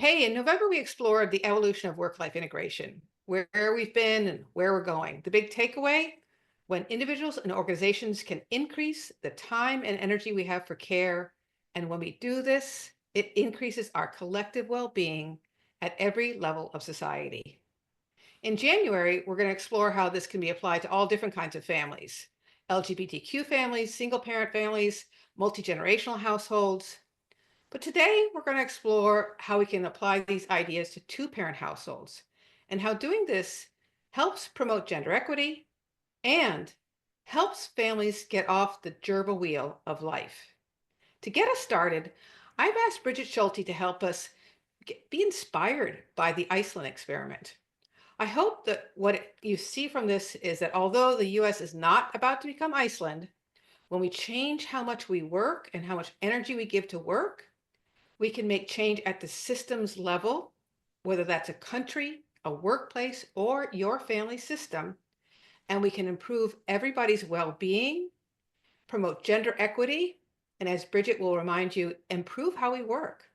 Hey, in November, we explored the evolution of work-life integration, where we've been and where we're going. The big takeaway, when individuals and organizations can increase the time and energy we have for care, and when we do this, it increases our collective well-being at every level of society. In January, we're going to explore how this can be applied to all different kinds of families: LGBTQ families, single parent families, multi-generational households. But today we're going to explore how we can apply these ideas to two-parent households and how doing this helps promote gender equity and helps families get off the gerbil wheel of life. To get us started, I've asked Bridget Schulte to help us be inspired by the Iceland experiment. I hope that what you see from this is that although the US is not about to become Iceland, when we change how much we work and how much energy we give to work, we can make change at the systems level, whether that's a country, a workplace, or your family system, and we can improve everybody's well-being, promote gender equity, and as Bridget will remind you, improve how we work.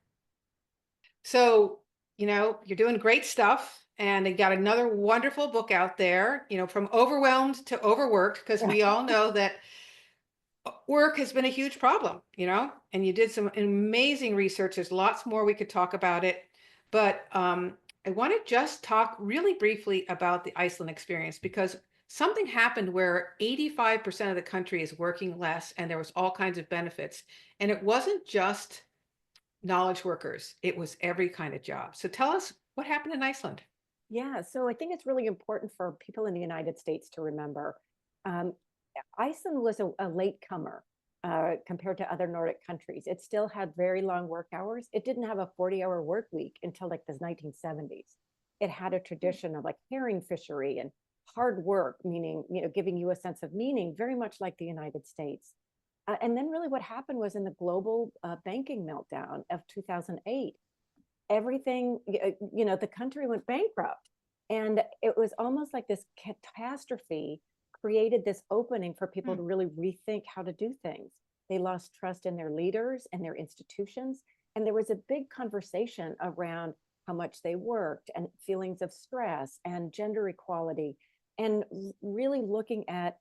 So, you're doing great stuff, and they got another wonderful book out there, from overwhelmed to overworked, because we all know that work has been a huge problem, and you did some amazing research. There's lots more we could talk about it, but I want to just talk really briefly about the Iceland experience because something happened where 85% of the country is working less and there was all kinds of benefits. And it wasn't just knowledge workers, it was every kind of job. So tell us what happened in Iceland. Yeah, so I think it's really important for people in the United States to remember um, Iceland was a latecomer compared to other Nordic countries. It still had very long work hours. It didn't have a 40-hour work week until like the 1970s. It had a tradition of like herring fishery and hard work, meaning, giving you a sense of meaning, very much like the United States. And then really what happened was in the global banking meltdown of 2008, everything, the country went bankrupt. And it was almost like this catastrophe created this opening for people Hmm. to really rethink how to do things. They lost trust in their leaders and their institutions. And there was a big conversation around how much they worked and feelings of stress and gender equality, and really looking at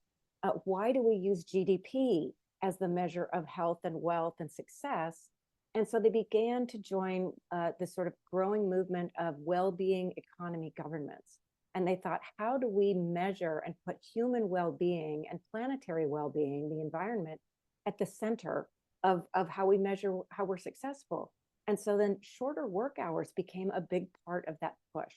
why do we use GDP as the measure of health and wealth and success. And so they began to join this sort of growing movement of well-being economy governments. And they thought, how do we measure and put human well-being and planetary well-being, the environment, at the center of how we measure how we're successful? And so then shorter work hours became a big part of that push.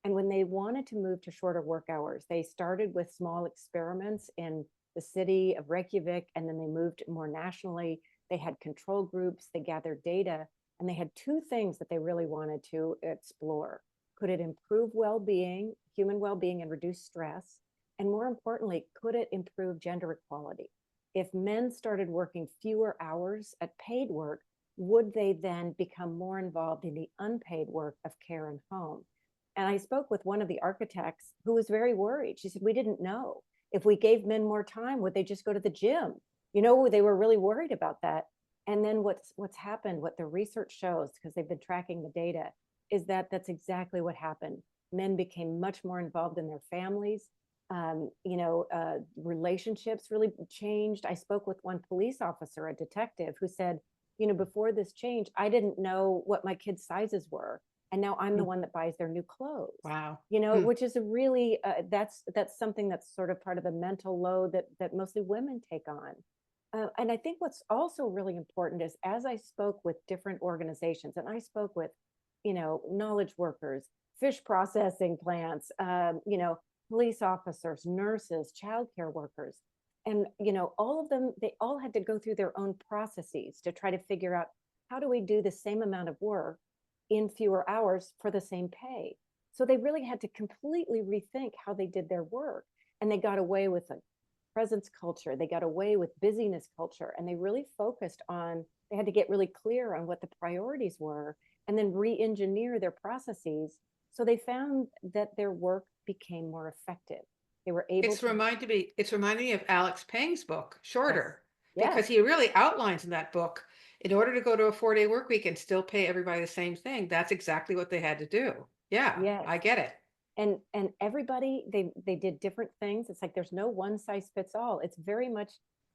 And when they wanted to move to shorter work hours, they started with small experiments in the city of Reykjavik, and then they moved more nationally. They had control groups, they gathered data, and they had two things that they really wanted to explore. Could it improve well-being, human well-being, and reduce stress? And more importantly, could it improve gender equality? If men started working fewer hours at paid work, would they then become more involved in the unpaid work of care and home? And I spoke with one of the architects who was very worried. She said, we didn't know. If we gave men more time, would they just go to the gym? They were really worried about that. And then what's happened, what the research shows, because they've been tracking the data, is that that's exactly what happened. Men became much more involved in their families. Relationships really changed. I spoke with one police officer, a detective, who said, before this change, I didn't know what my kids' sizes were. And now I'm the Hmm. one that buys their new clothes, Wow. Hmm. which is a really, that's something that's sort of part of the mental load that mostly women take on. And I think what's also really important is as I spoke with different organizations, and I spoke with, knowledge workers, fish processing plants, police officers, nurses, childcare workers, and all of them, they all had to go through their own processes to try to figure out how do we do the same amount of work in fewer hours for the same pay. So they really had to completely rethink how they did their work, and they got away with a presence culture. They got away with busyness culture, and they really focused on, they had to get really clear on what the priorities were and then re-engineer their processes. So they found that their work became more effective. They were able to, It's reminding me of Alex Pang's book, yes, Shorter, yes, because he really outlines in that book in order to go to a 4-day work week and still pay everybody the same thing, that's exactly what they had to do. Yeah, Yes. I get it. And everybody, they did different things. It's like there's no one size fits all. It's very much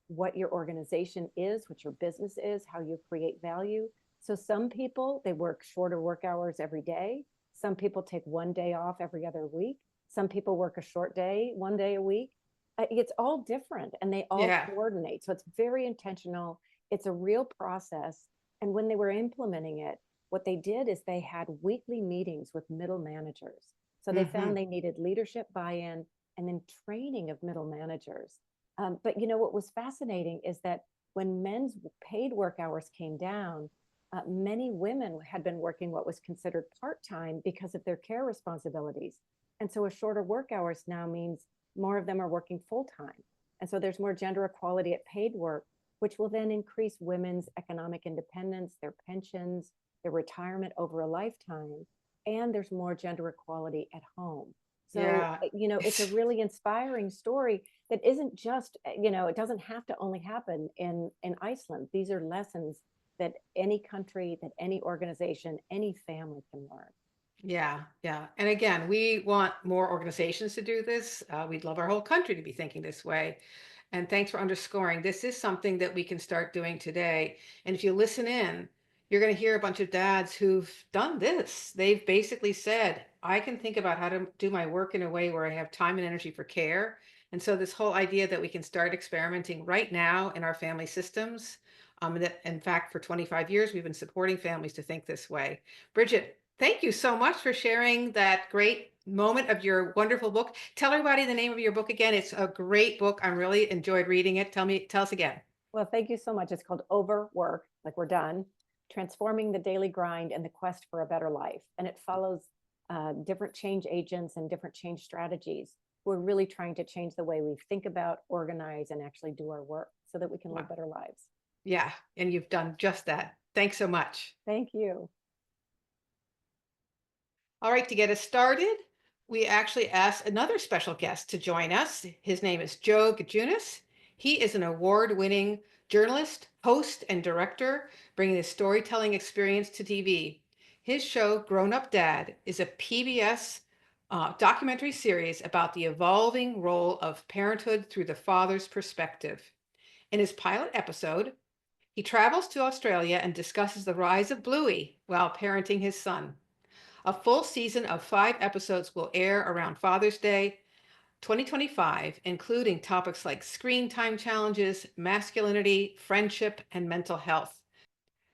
what your organization is, what your business is, how you create value. So some people, they work shorter work hours every day. Some people take one day off every other week. Some people work a short day, one day a week. It's all different and they all Yeah. coordinate. So it's very intentional. It's a real process. And when they were implementing it, what they did is they had weekly meetings with middle managers. So they found Hmm. they needed leadership buy-in and then training of middle managers. But you know what was fascinating is that when men's paid work hours came down, many women had been working what was considered part-time because of their care responsibilities. And so a shorter work hours now means more of them are working full-time. And so there's more gender equality at paid work, which will then increase women's economic independence, their pensions, their retirement over a lifetime, and there's more gender equality at home. So, Yeah. you know, it's a really inspiring story that isn't just, you know, it doesn't have to only happen in Iceland. These are lessons that any country, that any organization, any family can learn. Yeah, yeah. And again, we want more organizations to do this. We'd love our whole country to be thinking this way. And thanks for underscoring. This is something that we can start doing today. And if you listen in, you're going to hear a bunch of dads who've done this. They've basically said, I can think about how to do my work in a way where I have time and energy for care. And so this whole idea that we can start experimenting right now in our family systems, that in fact, for 25 years, we've been supporting families to think this way. Bridget, thank you so much for sharing that great moment of your wonderful book. Tell everybody the name of your book again. It's a great book. I really enjoyed reading it. Tell us again. Well, thank you so much. It's called Overwork, like we're done, transforming the daily grind and the quest for a better life. And it follows different change agents and different change strategies. We're really trying to change the way we think about, organize, and actually do our work so that we can live Wow. better lives. Yeah, and you've done just that. Thanks so much. Thank you. All right, to get us started, we actually asked another special guest to join us. His name is Joe Gajunas. He is an award-winning journalist, host, and director, bringing his storytelling experience to TV. His show, Grown Up Dad, is a PBS documentary series about the evolving role of parenthood through the father's perspective. In his pilot episode, he travels to Australia and discusses the rise of Bluey while parenting his son. A full season of 5 episodes will air around Father's Day 2025, including topics like screen time challenges, masculinity, friendship, and mental health.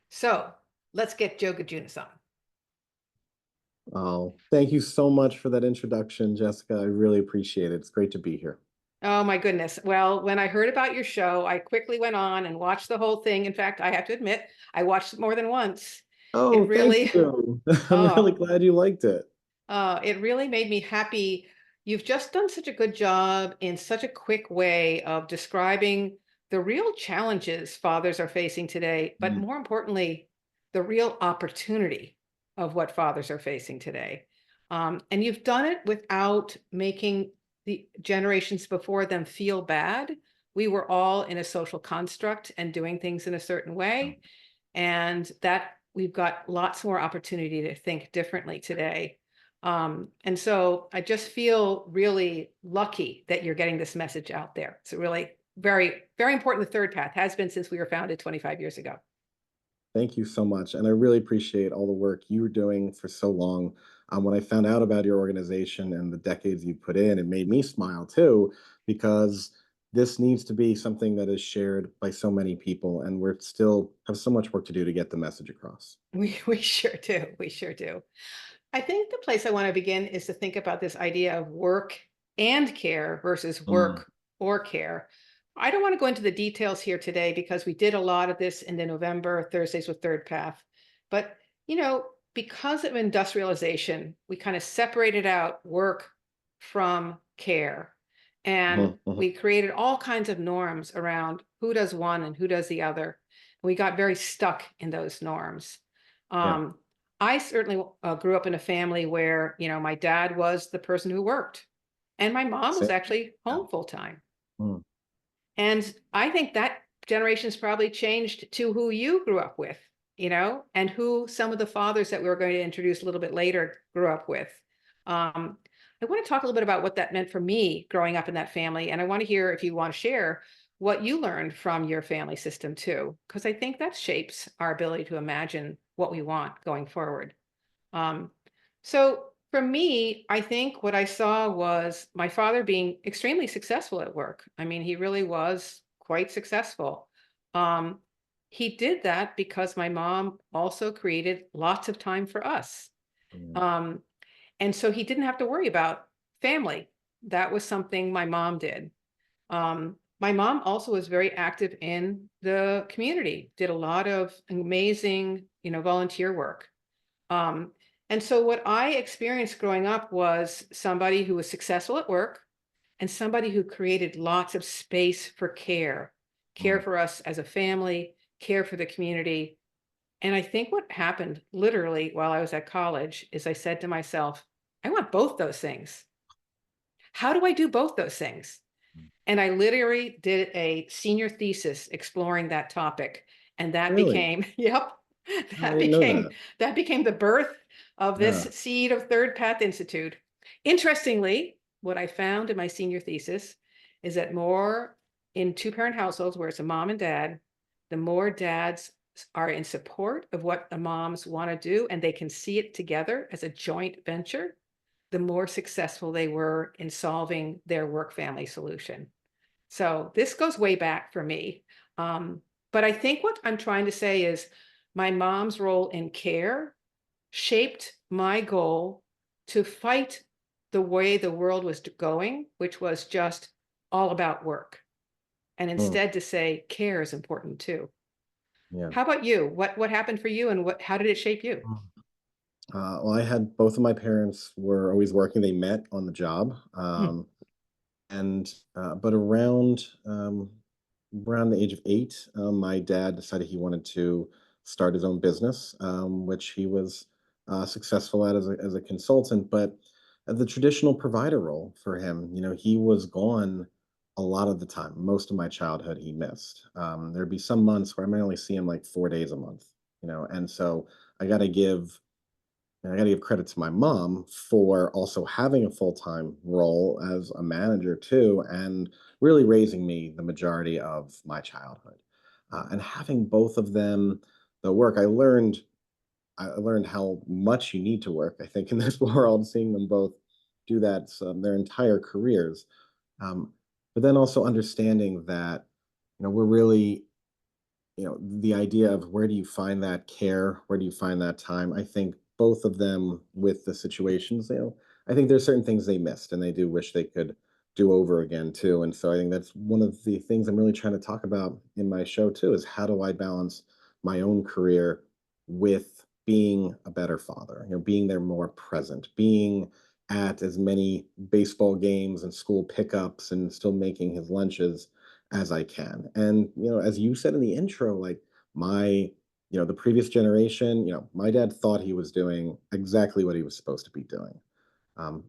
So let's get Joe Gajunas on. Oh, thank you so much for that introduction, Jessica. I really appreciate it. It's great to be here. Oh my goodness. Well, when I heard about your show, I quickly went on and watched the whole thing. In fact, I have to admit, I watched it more than once. It Oh, thank really, you. I'm really oh, glad you liked it. It really made me happy. You've just done such a good job in such a quick way of describing the real challenges fathers are facing today, but Mm. more importantly, the real opportunity of what fathers are facing today. And you've done it without making the generations before them feel bad. We were all in a social construct and doing things in a certain way, and that we've got lots more opportunity to think differently today. And so I just feel really lucky that you're getting this message out there. It's really very, very important. The Third Path has been since we were founded 25 years ago. Thank you so much. And I really appreciate all the work you were doing for so long. When I found out about your organization and the decades you put in, it made me smile too, because this needs to be something that is shared by so many people. And we're still have so much work to do to get the message across. We sure do. We sure do. I think the place I want to begin is to think about this idea of work and care versus Mm, work or care. I don't want to go into the details here today because we did a lot of this in the November Thursdays with Third Path. But, you know, because of industrialization, we kind of separated out work from care. And mhm, mhm. we created all kinds of norms around who does one and who does the other. We got very stuck in those norms. Yeah. Um, I certainly grew up in a family where, my dad was the person who worked, and my mom was Same. actually Yeah. home full time. Mm, And I think that generations probably changed to who you grew up with, and who some of the fathers that we were going to introduce a little bit later grew up with. Um, I want to talk a little bit about what that meant for me growing up in that family. And I want to hear if you want to share what you learned from your family system too, because I think that shapes our ability to imagine what we want going forward. Um, so for me, I think what I saw was my father being extremely successful at work. I mean, he really was quite successful. Um, he did that because my mom also created lots of time for us. Mm. Um, and so he didn't have to worry about family. That was something my mom did. My mom also was very active in the community, did a lot of amazing, volunteer work. Um, and so what I experienced growing up was somebody who was successful at work and somebody who created lots of space for care Mm. for us as a family, care for the community. And I think what happened literally while I was at college is I said to myself, I want both those things. How do I do both those things? And I literally did a senior thesis exploring that topic. And that Really? became, yep, Oh, I that didn't know became that. that became the birth of this Yeah. seed of Third Path Institute. Interestingly, what I found in my senior thesis is that more in two-parent households where it's a mom and dad, the more dads are in support of what the moms want to do and they can see it together as a joint venture, the more successful they were in solving their work family solution. So this goes way back for me. Um, but I think what I'm trying to say is my mom's role in care shaped my goal to fight the way the world was going, which was just all about work. And Mm. instead to say care is important too. Yeah. How about you? What happened for you and how did it shape you? Mm. Well, I had both of my parents were always working. They met on the job. Hmm. And but around the age of 8, my dad decided he wanted to start his own business, which he was successful at as a consultant. But the traditional provider role for him, he was gone a lot of the time. Most of my childhood, he missed. There'd be some months where I might only see him like 4 days a month, and so I got to give and I got to give credit to my mom for also having a full time role as a manager too, and really raising me the majority of my childhood. And having both of them, the work I learned how much you need to work. I think in this world, seeing them both do that their entire careers, um, but then also understanding that we're really the idea of where do you find that care, where do you find that time. I think both of them with the situations, I think there's certain things they missed and they do wish they could do over again too. And so I think that's one of the things I'm really trying to talk about in my show too, is how do I balance my own career with being a better father, being there more present, being at as many baseball games and school pickups and still making his lunches as I can. And, as you said in the intro, like the previous generation, my dad thought he was doing exactly what he was supposed to be doing.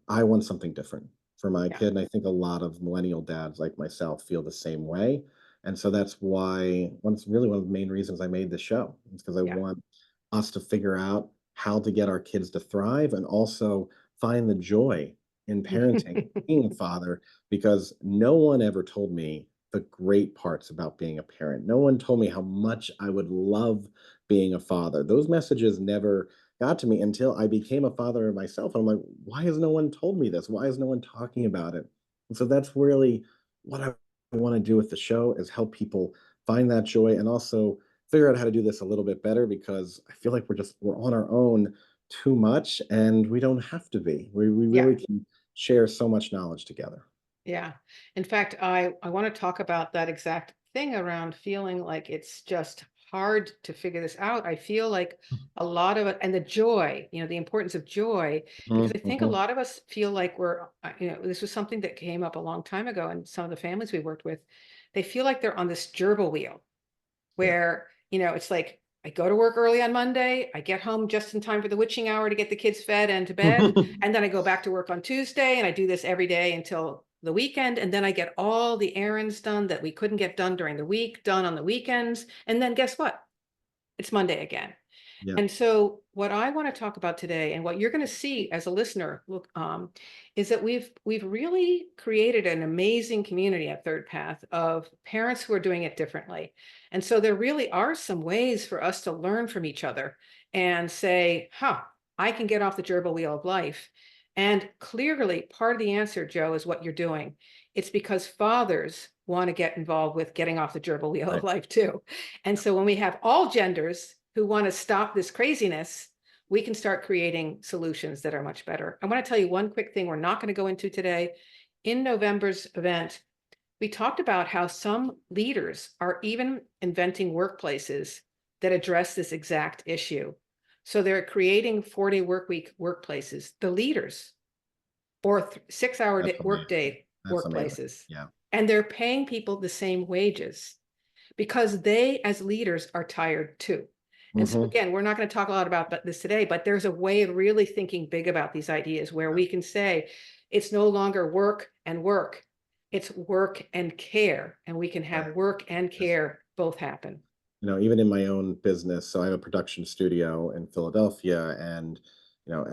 I want something different for my Yeah. kid. And I think a lot of millennial dads like myself feel the same way. And so that's why really one of the main reasons I made this show. It's because I Yeah. want us to figure out how to get our kids to thrive and also find the joy in parenting, being a father, because no one ever told me the great parts about being a parent. No one told me how much I would love being a father. Those messages never got to me until I became a father myself. And I'm like, why has no one told me this? Why is no one talking about it? And so that's really what I want to do with the show, is help people find that joy and also figure out how to do this a little bit better, because I feel like we're on our own too much and we don't have to be. We Yeah. really can share so much knowledge together. Yeah. In fact, I want to talk about that exact thing around feeling like it's just hard to figure this out. I feel like a lot of it, and the joy, the importance of joy, because I think a Mhm. lot of us feel like this was something that came up a long time ago, and some of the families we worked with, they feel like they're on this gerbil wheel Yeah. where, it's like I go to work early on Monday, I get home just in time for the witching hour to get the kids fed and to bed, and then I go back to work on Tuesday and I do this every day until the weekend, and then I get all the errands done that we couldn't get done during the week, done on the weekends. And then guess what? It's Monday again. Yeah. And so what I want to talk about today, and what you're going to see as a listener, look, is that we've really created an amazing community at ThirdPath of parents who are doing it differently. And so there really are some ways for us to learn from each other and say, huh, I can get off the gerbil wheel of life. And clearly part of the answer, Joe, is what you're doing. It's because fathers want to get involved with getting off the gerbil wheel of life too. And so when we have all genders who want to stop this craziness, we can start creating solutions that are much better. I want to tell you one quick thing we're not going to go into today. In November's event, we talked about how some leaders are even inventing workplaces that address this exact issue. So they're creating 4-day work week workplaces, the leaders, or 6-hour That's work amazing. day That's amazing. workplaces. Yeah. And they're paying people the same wages because they, as leaders, are tired too. And so again, we're not going to talk a lot about this today, but there's a way of really thinking big about these ideas where we can say it's no longer work and work, it's work and care, and we can have Right. work and care both happen. You know, even in my own business, so I have a production studio in Philadelphia, and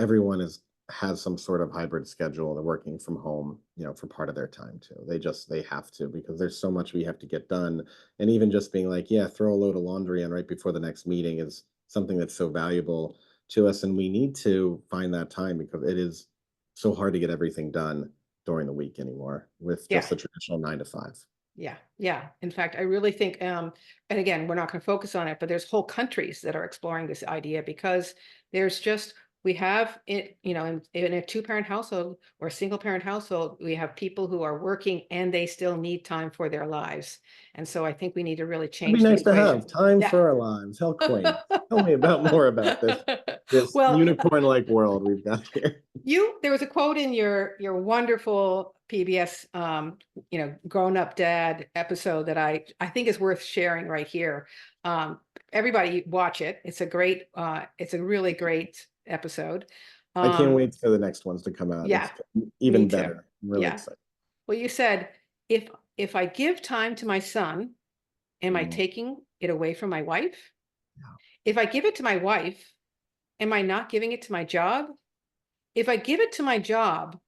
everyone has some sort of hybrid schedule. They're working from home, for part of their time too. They have to, because there's so much we have to get done. And even just being like, yeah, throw a load of laundry in right before the next meeting is something that's so valuable to us. And we need to find that time, because it is so hard to get everything done during the week anymore with Yeah. just the traditional 9 to 5. Yeah, yeah. In fact, I really think, and again, we're not going to focus on it, but there's whole countries that are exploring this idea because there's just, we have it, in a 2-parent household or a single parent household, we have people who are working and they still need time for their lives. And so I think we need to really It'd be change the nice to equation. have time Yeah. for our lives. How quaint. Tell me more about this Well, unicorn-like world we've got here. there was a quote in your wonderful PBS, grown up dad episode that I think is worth sharing right here. Everybody watch it. It's a really great episode. I can't wait for the next ones to come out. Yeah, It's even me too. better. I'm really Yeah. excited. Well, you said, if I give time to my son, am I Mm, taking it away from my wife? yeah. If I give it to my wife, am I not giving it to my job? If I give it to my job,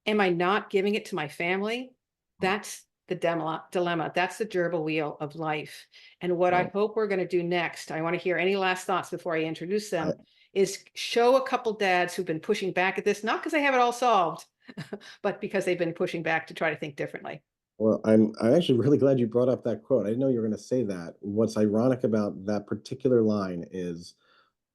am I not giving it to my family? That's the dilemma. That's the gerbil wheel of life. And what I Well, hope we're going to do next, I want to hear any last thoughts before I introduce I, them, is show a couple dads who've been pushing back at this, not because they have it all solved, but because they've been pushing back to try to think differently. well, I'm actually really glad you brought up that quote. I didn't know you were going to say that. What's ironic about that particular line is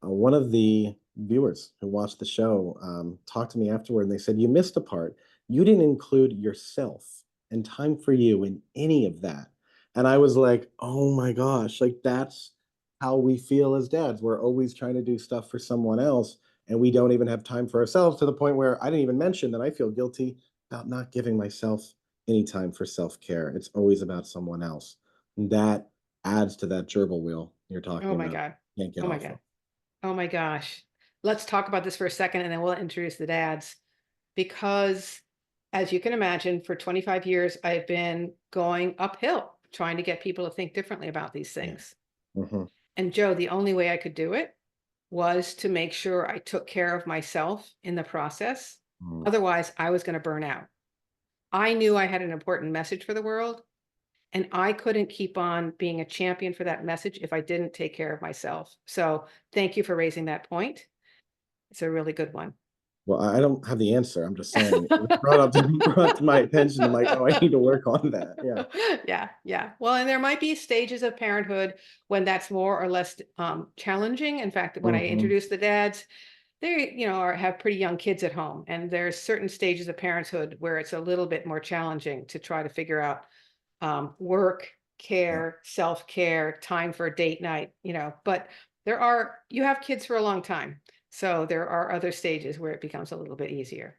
one of the viewers who watched the show talked to me afterward, and they said, "You missed a part. You didn't include yourself and time for you in any of that." And I was like, "Oh my gosh, like that's how we feel as dads. We're always trying to do stuff for someone else, and we don't even have time for ourselves, to the point where I didn't even mention that I feel guilty about not giving myself any time for self-care. It's always about someone else." And that adds to that gerbil wheel you're talking Oh my about. God. Can't get Oh my off God. of. Oh my gosh. Let's talk about this for a second and then we'll introduce the dads. Because as you can imagine, for 25 years, I've been going uphill trying to get people to think differently about these Yeah. things. Mhm. And Joe, the only way I could do it was to make sure I took care of myself in the process. Mm. Otherwise, I was going to burn out. I knew I had an important message for the world, and I couldn't keep on being a champion for that message if I didn't take care of myself. So thank you for raising that point. It's a really good one. Well, I don't have the answer. I'm just saying it was brought to my attention. I'm like, "Oh, I need to work on that." Yeah. Yeah, yeah. Well, and there might be stages of parenthood when that's more or less challenging. In fact, when I Mhm. introduce the dads, they, have pretty young kids at home, and there's certain stages of parenthood where it's a little bit more challenging to try to figure out work, Yeah. care, self-care, time for a date night, but you have kids for a long time. So there are other stages where it becomes a little bit easier.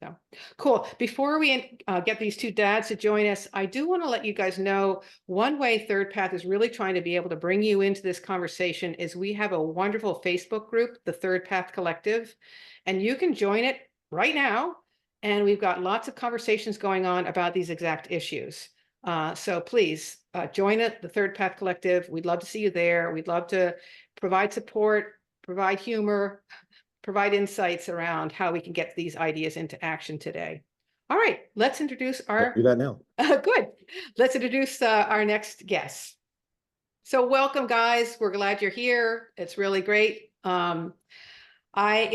So cool. Before we get these two dads to join us, I do want to let you guys know one way ThirdPath is really trying to be able to bring you into this conversation is we have a wonderful Facebook group, the ThirdPath Collective, and you can join it right now. and we've got lots of conversations going on about these exact issues. So please join it, the Third Path Collective. We'd love to see you there. We'd love to provide support, provide humor, provide insights around how we can get these ideas into action today. All right, let's introduce our... Do that now. Good. Let's introduce our next guest. So welcome, guys. We're glad you're here. It's really great. It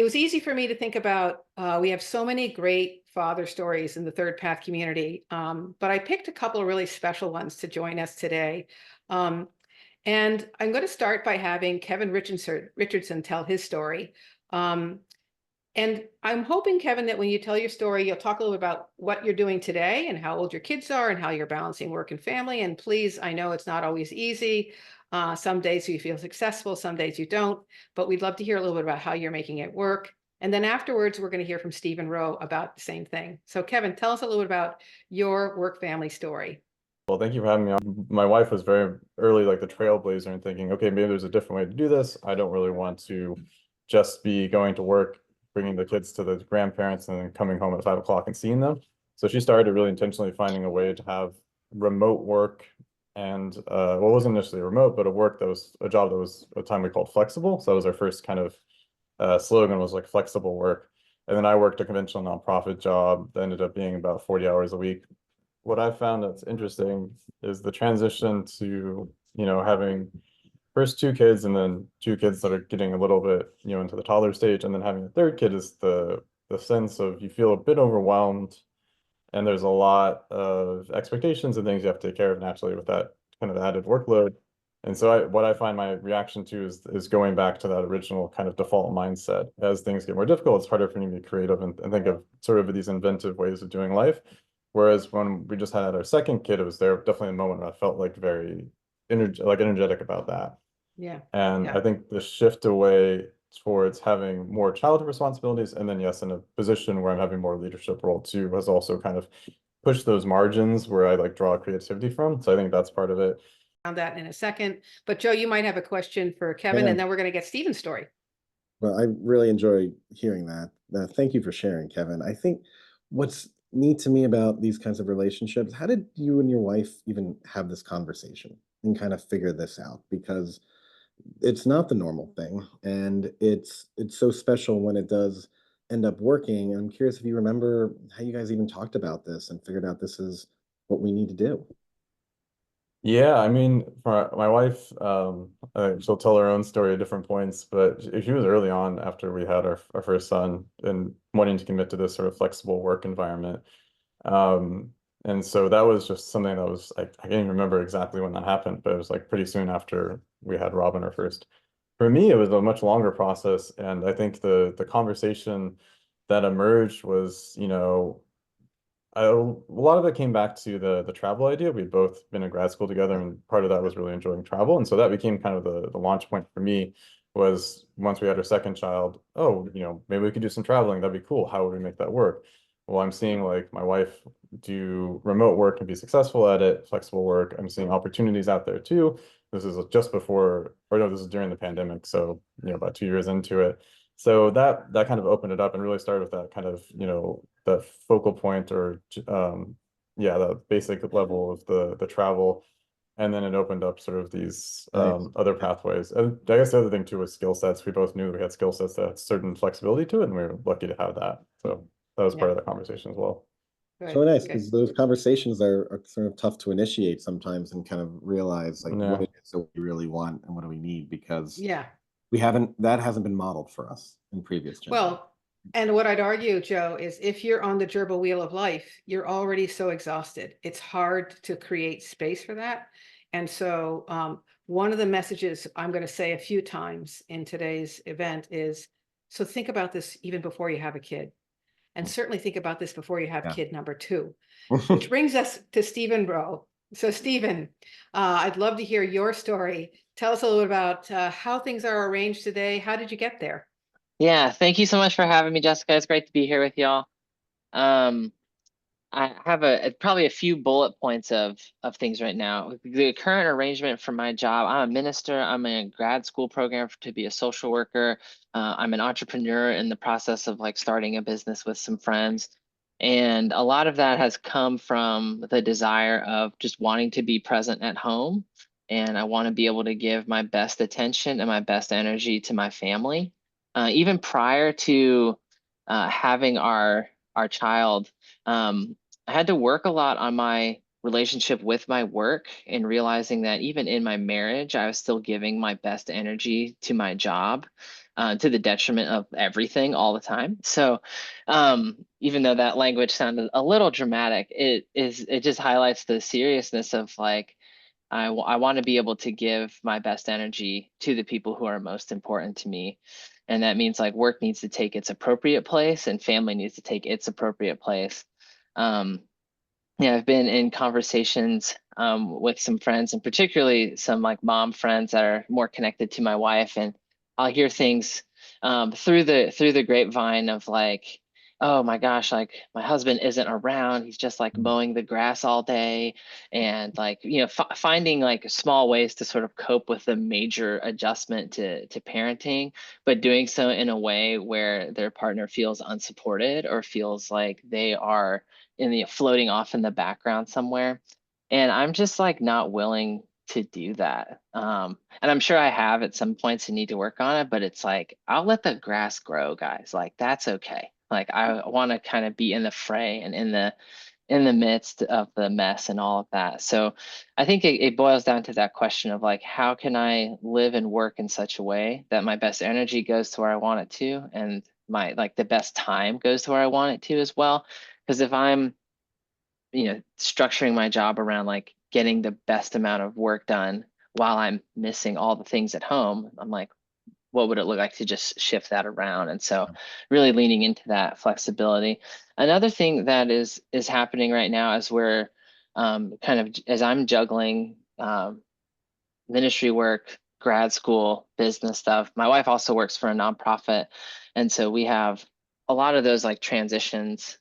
was easy for me to think about, we have so many great father stories in the Third Path community, but I picked a couple of really special ones to join us today. And I'm going to start by having Kevin Richardson tell his story. And I'm hoping, Kevin, that when you tell your story, you'll talk a little bit about what you're doing today and how old your kids are and how you're balancing work and family. And please, I know it's not always easy. Some days you feel successful, some days you don't, but we'd love to hear a little bit about how you're making it work. And then afterwards, we're going to hear from Stephen Rowe about the same thing. So Kevin, tell us a little bit about your work family story. Well, thank you for having me on. My wife was very early, like the trailblazer, and thinking, okay, maybe there's a different way to do this. I don't really want to just be going to work, bringing the kids to the grandparents, and then coming home at 5 o'clock and seeing them. So she started really intentionally finding a way to have remote work, and well, it wasn't initially remote, but a job that was a time we called flexible. So that was our first kind of slogan, was like flexible work. And then I worked a conventional nonprofit job that ended up being about 40 hours a week. What I found that's interesting is the transition to, having first 2 kids and then 2 kids that are getting a little bit, into the toddler stage, and then having a third kid is the sense of you feel a bit overwhelmed, and there's a lot of expectations and things you have to take care of naturally with that kind of added workload. And so what I find my reaction to is going back to that original kind of default mindset. As things get more difficult, it's harder for me to be creative and think of sort of these inventive ways of doing life. Whereas when we just had our second kid, it was definitely a moment where I felt like very energetic about that. Yeah. And Yeah. I think the shift away towards having more childhood responsibilities, and then yes, in a position where I'm having more leadership role too, has also kind of pushed those margins where I like draw creativity from. So I think that's part of it. On that in a second, but Joe, you might have a question for Kevin, Yeah. and then we're going to get Stephen's story. Well, I really enjoy hearing that. Thank you for sharing, Kevin. I think what's neat to me about these kinds of relationships, how did you and your wife even have this conversation and kind of figure this out? Because it's not the normal thing, and it's so special when it does end up working. I'm curious if you remember how you guys even talked about this and figured out this is what we need to do. Yeah, I mean, for my wife, she'll tell her own story at different points, but she was early on after we had our first son and wanting to commit to this sort of flexible work environment. Um, and so that was just something that was, I can't even remember exactly when that happened, but it was like pretty soon after we had Robin, our first. For me, it was a much longer process, and I think the conversation that emerged was, a lot of it came back to the travel idea. We'd both been in grad school together, and part of that was really enjoying travel. And so that became kind of the launch point for me, was once we had our second child, oh, maybe we could do some traveling. That'd be cool. How would we make that work? Well, I'm seeing like my wife do remote work and be successful at it, flexible work. I'm seeing opportunities out there too. This is just before, or no, this is during the pandemic. So, about 2 years into it. So that kind of opened it up and really started with that kind of, the focal point, or yeah, the basic level of the travel. And then it opened up sort of these Nice. other pathways. And I guess the other thing too was skill sets. We both knew we had skill sets that had certain flexibility to it, and we were lucky to have that. So that was part Yeah. of the conversation as well. Good. So nice, Good. because those conversations are sort of tough to initiate sometimes and kind of realize like what Yeah. it is that we really want and what do we need, because Yeah. that hasn't been modeled for us in previous generations. Well, and what I'd argue, Joe, is if you're on the gerbil wheel of life, you're already so exhausted. It's hard to create space for that. And so one of the messages I'm going to say a few times in today's event is, so think about this even before you have a kid. And certainly think about this before you have Yeah. kid number 2, which brings us to Stephen Rowe. So Stephen, I'd love to hear your story. Tell us a little bit about how things are arranged today. How did you get there? Yeah, thank you so much for having me, Jessica. It's great to be here with y'all. I have probably a few bullet points of things right now. The current arrangement for my job, I'm a minister. I'm in a grad school program to be a social worker. I'm an entrepreneur in the process of like starting a business with some friends. And a lot of that has come from the desire of just wanting to be present at home. And I want to be able to give my best attention and my best energy to my family. Even prior to having our child, I had to work a lot on my relationship with my work and realizing that even in my marriage, I was still giving my best energy to my job, to the detriment of everything all the time. So even though that language sounded a little dramatic, it just highlights the seriousness of like, I want to be able to give my best energy to the people who are most important to me. And that means like work needs to take its appropriate place and family needs to take its appropriate place. Um, yeah, I've been in conversations with some friends, and particularly some like mom friends that are more connected to my wife, and I'll hear things through the grapevine of like, oh my gosh, like my husband isn't around, he's just like mowing the grass all day, and like finding like small ways to sort of cope with the major adjustment to parenting, but doing so in a way where their partner feels unsupported or feels like they are in the floating off in the background somewhere. And I'm just like not willing to do that. And I'm sure I have at some points and need to work on it, but it's like, I'll let the grass grow, guys. Like that's okay. Like I want to kind of be in the fray and in the midst of the mess and all of that. So I think it boils down to that question of like, how can I live and work in such a way that my best energy goes to where I want it to, and my like the best time goes to where I want it to as well. Because if I'm, structuring my job around like getting the best amount of work done while I'm missing all the things at home, I'm like, what would it look like to just shift that around? And so really leaning into that flexibility. Another thing that is happening right now as we're kind of as I'm juggling ministry work, grad school, business stuff. My wife also works for a nonprofit. And so we have a lot of those like transitions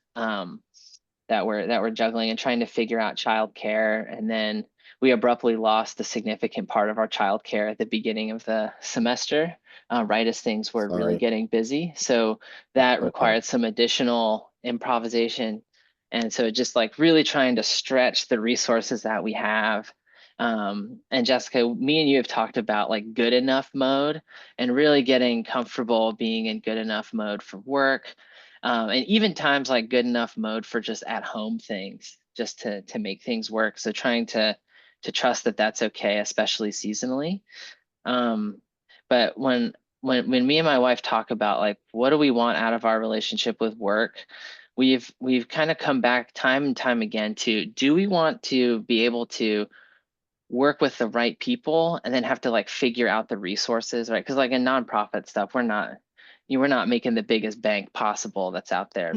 that we're juggling and trying to figure out childcare. And then we abruptly lost a significant part of our childcare at the beginning of the semester, right as things were really Sorry. getting busy. So that Okay. required some additional improvisation. And so just like really trying to stretch the resources that we have. And Jessica, me and you have talked about like good enough mode and really getting comfortable being in good enough mode for work. And even times like good enough mode for just at home things, just to make things work. So trying to trust that that's okay, especially seasonally. Um, but when me and my wife talk about like what do we want out of our relationship with work, we've kind of come back time and time again to, do we want to be able to work with the right people and then have to like figure out the resources, right? Because like in nonprofit stuff, we're not making the biggest bank possible that's out there.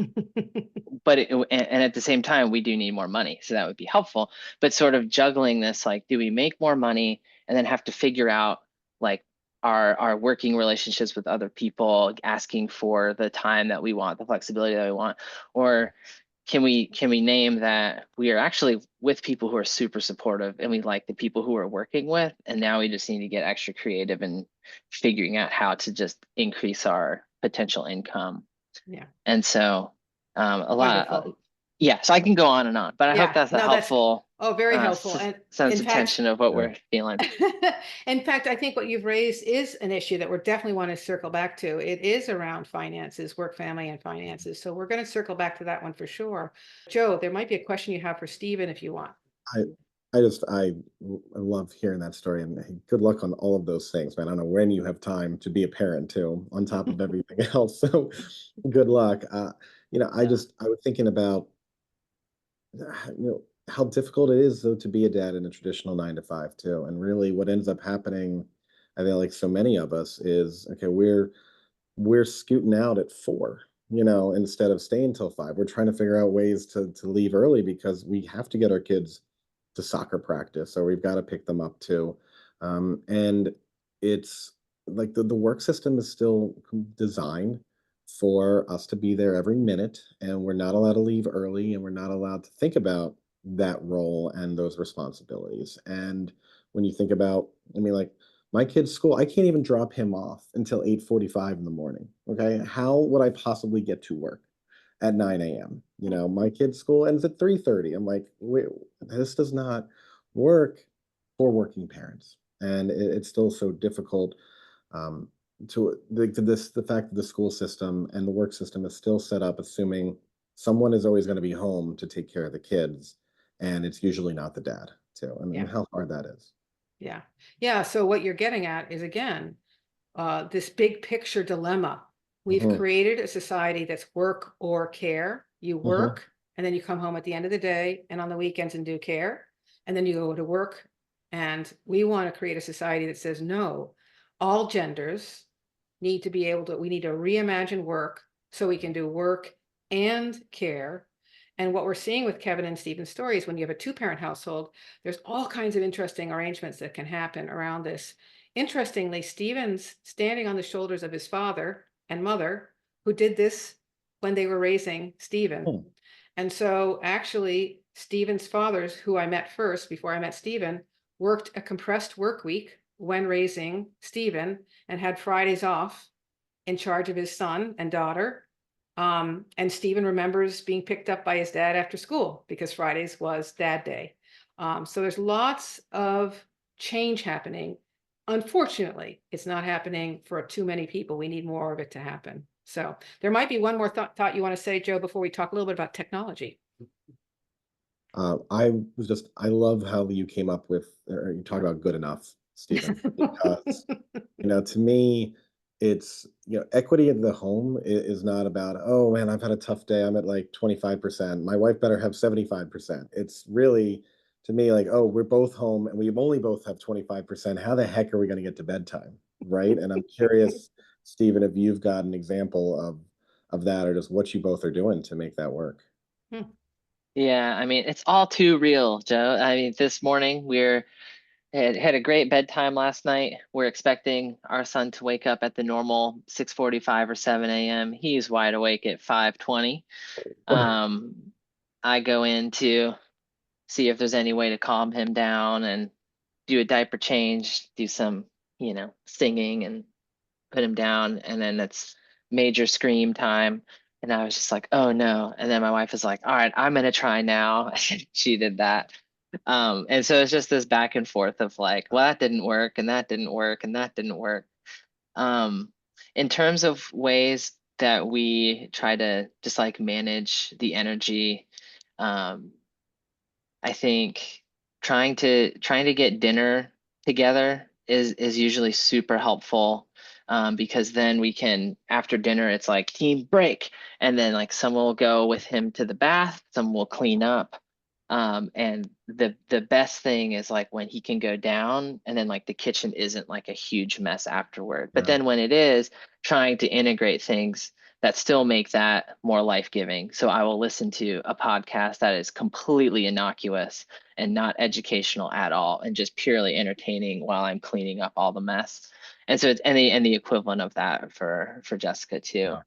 But and at the same time, we do need more money, so that would be helpful. But sort of juggling this, like, do we make more money and then have to figure out like our working relationships with other people, asking for the time that we want, the flexibility that we want, or can we name that we are actually with people who are super supportive and we like the people who we're working with, and now we just need to get extra creative in figuring out how to just increase our potential income. Yeah. And so a lot Wonderful. yeah, so I can go on and on, but I hope Yeah, that's a no, helpful very helpful. And sense in of fact, tension of what Yeah. we're feeling. in fact, I think what you've raised is an issue that we're definitely want to circle back to. It is around finances, work, family, and finances. So we're going to circle back to that one for sure. Joe, there might be a question you have for Stephen if you want. I I love hearing that story, and hey, good luck on all of those things, man. I don't know when you have time to be a parent too, on top of everything else. So good luck. I was thinking about how difficult it is though to be a dad in a traditional 9 to 5 too. And really what ends up happening, I think like so many of us, is okay, we're scooting out at 4, instead of staying till 5. We're trying to figure out ways to leave early because we have to get our kids to soccer practice, or we've got to pick them up too. And it's like the work system is still designed for us to be there every minute, and we're not allowed to leave early, and we're not allowed to think about that role and those responsibilities. And when you think about, I mean, like my kid's school, I can't even drop him off until 8:45 in the morning. Okay. How would I possibly get to work? at 9 a.m. You know, my kid's school ends at 3:30. I'm like, wait, this does not work for working parents. And it's still so difficult um, the fact that the school system and the work system is still set up assuming someone is always going to be home to take care of the kids, and it's usually not the dad too. I mean, Yeah. how hard that is. Yeah. Yeah. So what you're getting at is, again, this big picture dilemma. We've Hmm. created a society that's work or care. You Hmm. work and then you come home at the end of the day and on the weekends and do care. And then you go to work. And we want to create a society that says, no, all genders need to be able to, we need to reimagine work so we can do work and care. And what we're seeing with Kevin and Stephen's stories, when you have a two-parent household, there's all kinds of interesting arrangements that can happen around this. Interestingly, Stephen's standing on the shoulders of his father and mother, who did this when they were raising Stephen. Hmm. And so actually, Stephen's fathers, who I met first before I met Stephen, worked a compressed work week when raising Stephen and had Fridays off in charge of his son and daughter. And Stephen remembers being picked up by his dad after school because Fridays was dad day. So there's lots of change happening. Unfortunately, it's not happening for too many people. We need more of it to happen. So there might be one more thought you want to say, Joe, before we talk a little bit about technology. I love how you came up with, or you talk about good enough, Stephen, because to me, it's, equity in the home is not about, oh man, I've had a tough day. I'm at like 25%. My wife better have 75%. It's really, to me, like, oh, we're both home and we only both have 25%. How the heck are we going to get to bedtime? Right. And I'm curious, Stephen, if you've got an example of that, or just what you both are doing to make that work. Yeah, I mean, it's all too real, Joe. I mean, this morning had a great bedtime last night. We're expecting our son to wake up at the normal 6:45 or 7 a.m. He's wide awake at 5:20. I go in to see if there's any way to calm him down and do a diaper change, do some, singing and put him down. And then it's major scream time. And I was just like, oh no. And then my wife was like, all right, I'm going to try now. She did that. And so it's just this back and forth of like, well, that didn't work and that didn't work and that didn't work. In terms of ways that we try to just like manage the energy, um, I think trying to get dinner together is usually super helpful, because then we can, after dinner it's like team break, and then like someone will go with him to the bath, some will clean up, and the best thing is like when he can go down and then like the kitchen isn't like a huge mess afterward. But Yeah. then when it is, trying to integrate things that still make that more life-giving. So I will listen to a podcast that is completely innocuous and not educational at all and just purely entertaining while I'm cleaning up all the mess. And so it's and the equivalent of that for Jessica too. Yeah.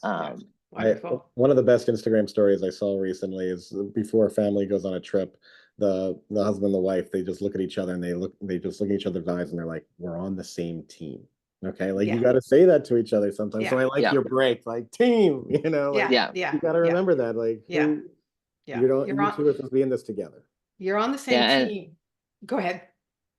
Nice. Wonderful. One of the best Instagram stories I saw recently is before a family goes on a trip, the husband and the wife, they just look at each other and they just look at each other's eyes and they're like, we're on the same team. Okay, like you got to say that to each other sometimes. So Yeah. I like Yeah. your break, like team. Like Yeah. Yeah. you got to remember that. Like Yeah. you two are supposed to be in this together. You're on the same Yeah. And team. Go ahead.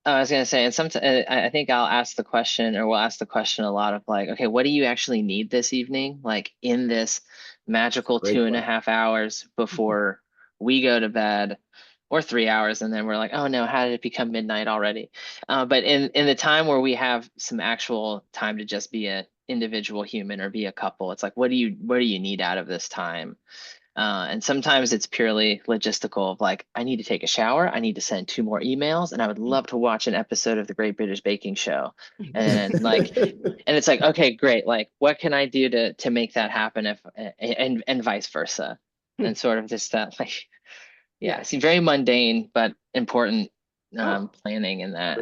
I was gonna say, and sometimes I think I'll ask the question, or we'll ask the question a lot of like, okay, what do you actually need this evening? Like in this magical Great two and a question. half hours before we go to bed, or 3 hours, and then we're like, oh no, how did it become midnight already? But in the time where we have some actual time to just be a individual human or be a couple, it's like, what do you need out of this time? And sometimes it's purely logistical of like, I need to take a shower, I need to send 2 more emails, and I would love to watch an episode of the Great British Baking Show. And like, and it's like, okay, great. Like, what can I do to make that happen if, and vice versa. And sort of just that like, yeah, it's very mundane, but important Oh. planning in that.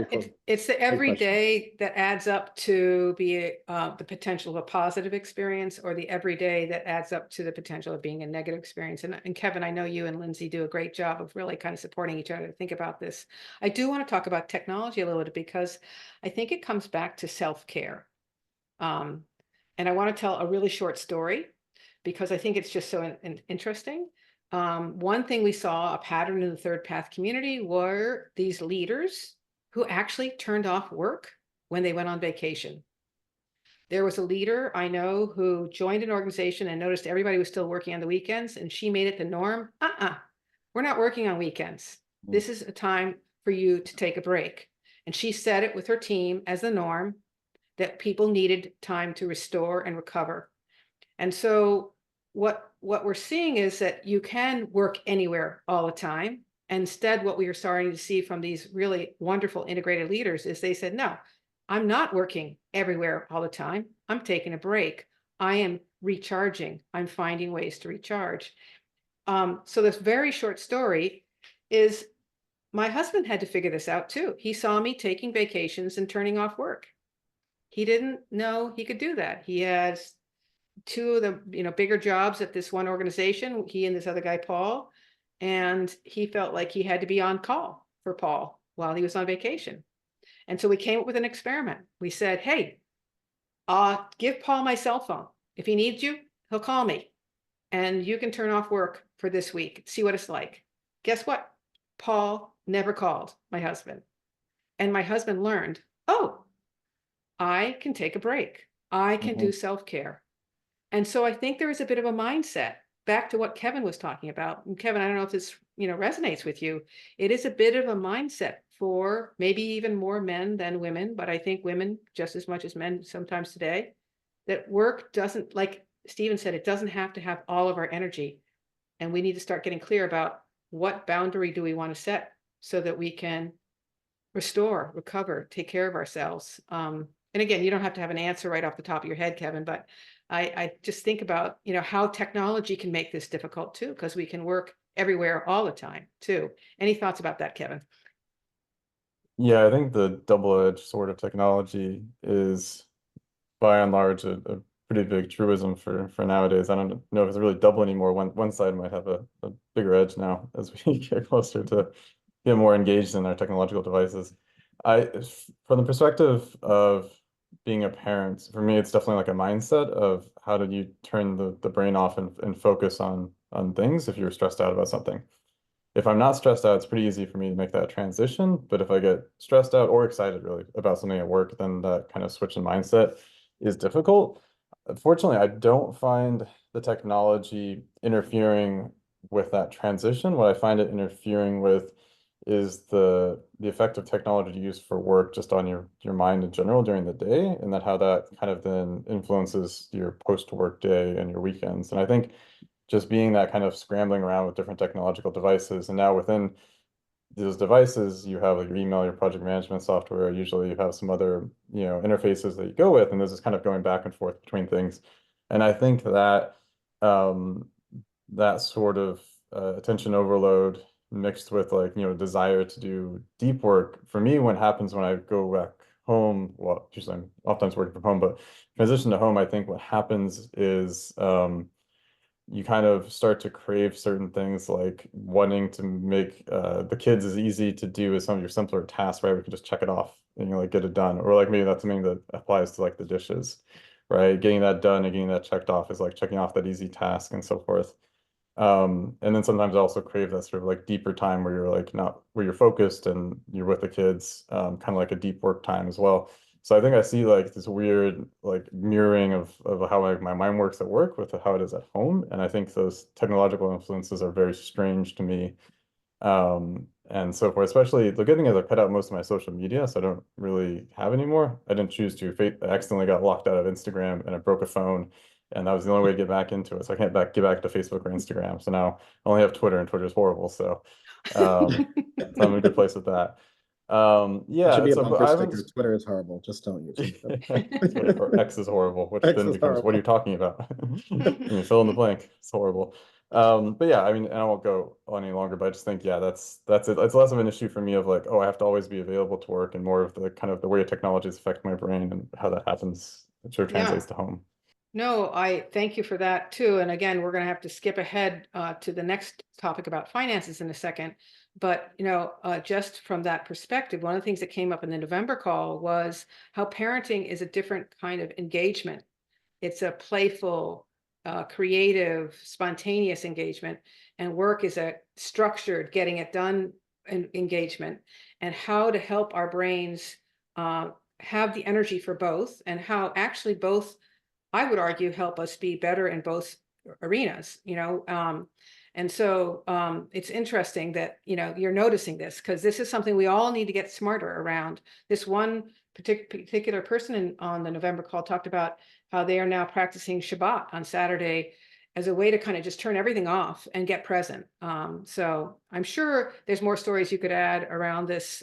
It's the Great question. everyday that adds up to be the potential of a positive experience, or the everyday that adds up to the potential of being a negative experience. And Kevin, I know you and Lindsay do a great job of really kind of supporting each other to think about this. I do want to talk about technology a little bit because I think it comes back to self-care. And I want to tell a really short story. because I think it's just so interesting. One thing we saw a pattern in the ThirdPath community were these leaders who actually turned off work when they went on vacation. There was a leader I know who joined an organization and noticed everybody was still working on the weekends, and she made it the norm. We're not working on weekends. This is a time for you to take a break. And she said it with her team as the norm, that people needed time to restore and recover. And so what we're seeing is that you can work anywhere all the time. Instead, what we are starting to see from these really wonderful integrated leaders is they said, no, I'm not working everywhere all the time. I'm taking a break. I am recharging. I'm finding ways to recharge. So this very short story is my husband had to figure this out too. He saw me taking vacations and turning off work. He didn't know he could do that. He has two of the bigger jobs at this one organization, he and this other guy, Paul, and he felt like he had to be on call for Paul while he was on vacation. And so we came up with an experiment. We said, hey, give Paul my cell phone. If he needs you, he'll call me. And you can turn off work for this week. See what it's like. Guess what? Paul never called my husband. And my husband learned, oh, I can take a break. I can do self-care. And so I think there is a bit of a mindset back to what Kevin was talking about. And Kevin, I don't know if this, resonates with you. It is a bit of a mindset for maybe even more men than women, but I think women just as much as men sometimes today, that work doesn't, like Stephen said, it doesn't have to have all of our energy. And we need to start getting clear about what boundary do we want to set so that we can restore, recover, take care of ourselves. And again, you don't have to have an answer right off the top of your head, Kevin, but I just think about, how technology can make this difficult too, because we can work everywhere all the time too. Any thoughts about that, Kevin? Yeah, I think the double-edged sword of technology is by and large a pretty big truism for nowadays. I don't know if it's really double anymore. One side might have a bigger edge now as we get closer to get more engaged in our technological devices. From the perspective of being a parent, for me, it's definitely like a mindset of how do you turn the brain off and focus on things if you're stressed out about something. If I'm not stressed out, it's pretty easy for me to make that transition. But if I get stressed out or excited really about something at work, then that kind of switch in mindset is difficult. Unfortunately, I don't find the technology interfering with that transition. What I find it interfering with is the effect of technology used for work just on your mind in general during the day, and that how that kind of then influences your post-work day and your weekends. And I think just being that kind of scrambling around with different technological devices, and now within those devices, you have like your email, your project management software. Usually you have some other, interfaces that you go with, and this is kind of going back and forth between things. And I think that that sort of attention overload mixed with like, desire to do deep work for me, when happens when I go back home, well, usually I'm oftentimes working from home, but transition to home, I think what happens is you kind of start to crave certain things, like wanting to make the kids as easy to do as some of your simpler tasks, right? We can just check it off and like get it done. Or like maybe that's something that applies to like the dishes, right? Getting that done and getting that checked off is like checking off that easy task and so forth. And then sometimes I also crave that sort of like deeper time where you're like not where you're focused and you're with the kids, kind of like a deep work time as well. So I think I see like this weird like mirroring of how my mind works at work with how it is at home. And I think those technological influences are very strange to me. And so forth, especially the good thing is I cut out most of my social media, so I don't really have anymore. I didn't choose to. I accidentally got locked out of Instagram and I broke a phone, and that was the only way to get back into it. So I can't get back to Facebook or Instagram. So now I only have Twitter, and Twitter is horrible. So, so I'm in a good place with that. It should Yeah, be a so but bumper I sticker. haven't. Twitter is horrible. Just don't use it. Twitter or X is horrible, which X then is becomes what are you horrible. talking about? You fill in the blank. It's horrible. But yeah, I mean, and I won't go on any longer, but I just think, yeah, that's it. It's less of an issue for me of like, oh, I have to always be available to work, and more of the kind of the way technologies affect my brain and how that happens. It sure Yeah. translates to home. No, I thank you for that too. And again, we're going to have to skip ahead to the next topic about finances in a second. But, just from that perspective, one of the things that came up in the November call was how parenting is a different kind of engagement. It's a playful, creative, spontaneous engagement, and work is a structured, getting it done engagement, and how to help our brains have the energy for both, and how actually both, I would argue, help us be better in both arenas, and so it's interesting that, you're noticing this, because this is something we all need to get smarter around. This one particular person on the November call talked about how they are now practicing Shabbat on Saturday as a way to kind of just turn everything off and get present. So I'm sure there's more stories you could add around this,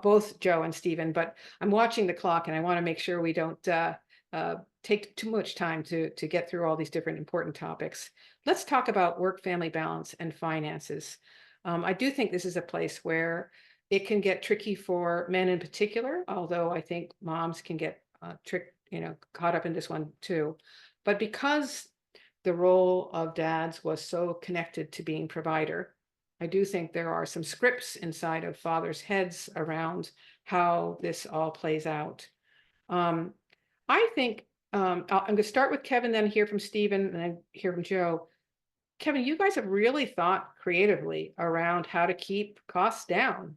both Joe and Stephen, but I'm watching the clock and I want to make sure we don't take too much time to get through all these different important topics. Let's talk about work-family balance and finances. I do think this is a place where it can get tricky for men in particular, although I think moms can get caught up in this one too. But because the role of dads was so connected to being provider, I do think there are some scripts inside of fathers' heads around how this all plays out. I think I'm going to start with Kevin, then hear from Stephen, and then hear from Joe. Kevin, you guys have really thought creatively around how to keep costs down.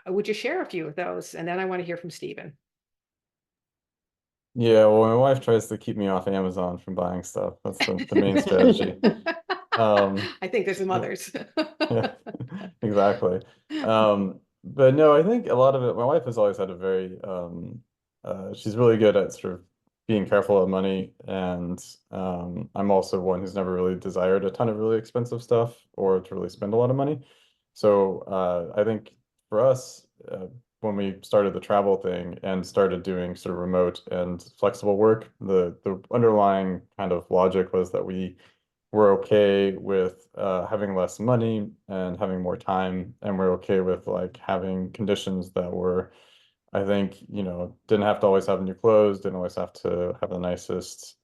Would you share a few of those? And then I want to hear from Stephen. Yeah, well, my wife tries to keep me off Amazon from buying stuff. That's the main strategy. I think there's some others. Yeah, exactly. But no, I think a lot of it, my wife has always had a very, she's really good at sort of being careful of money. And I'm also one who's never really desired a ton of really expensive stuff or to really spend a lot of money. So I think for us, when we started the travel thing and started doing sort of remote and flexible work, the underlying kind of logic was that we were okay with having less money and having more time, and we're okay with like having conditions that were, I think, didn't have to always have new clothes, didn't always have to have the nicest,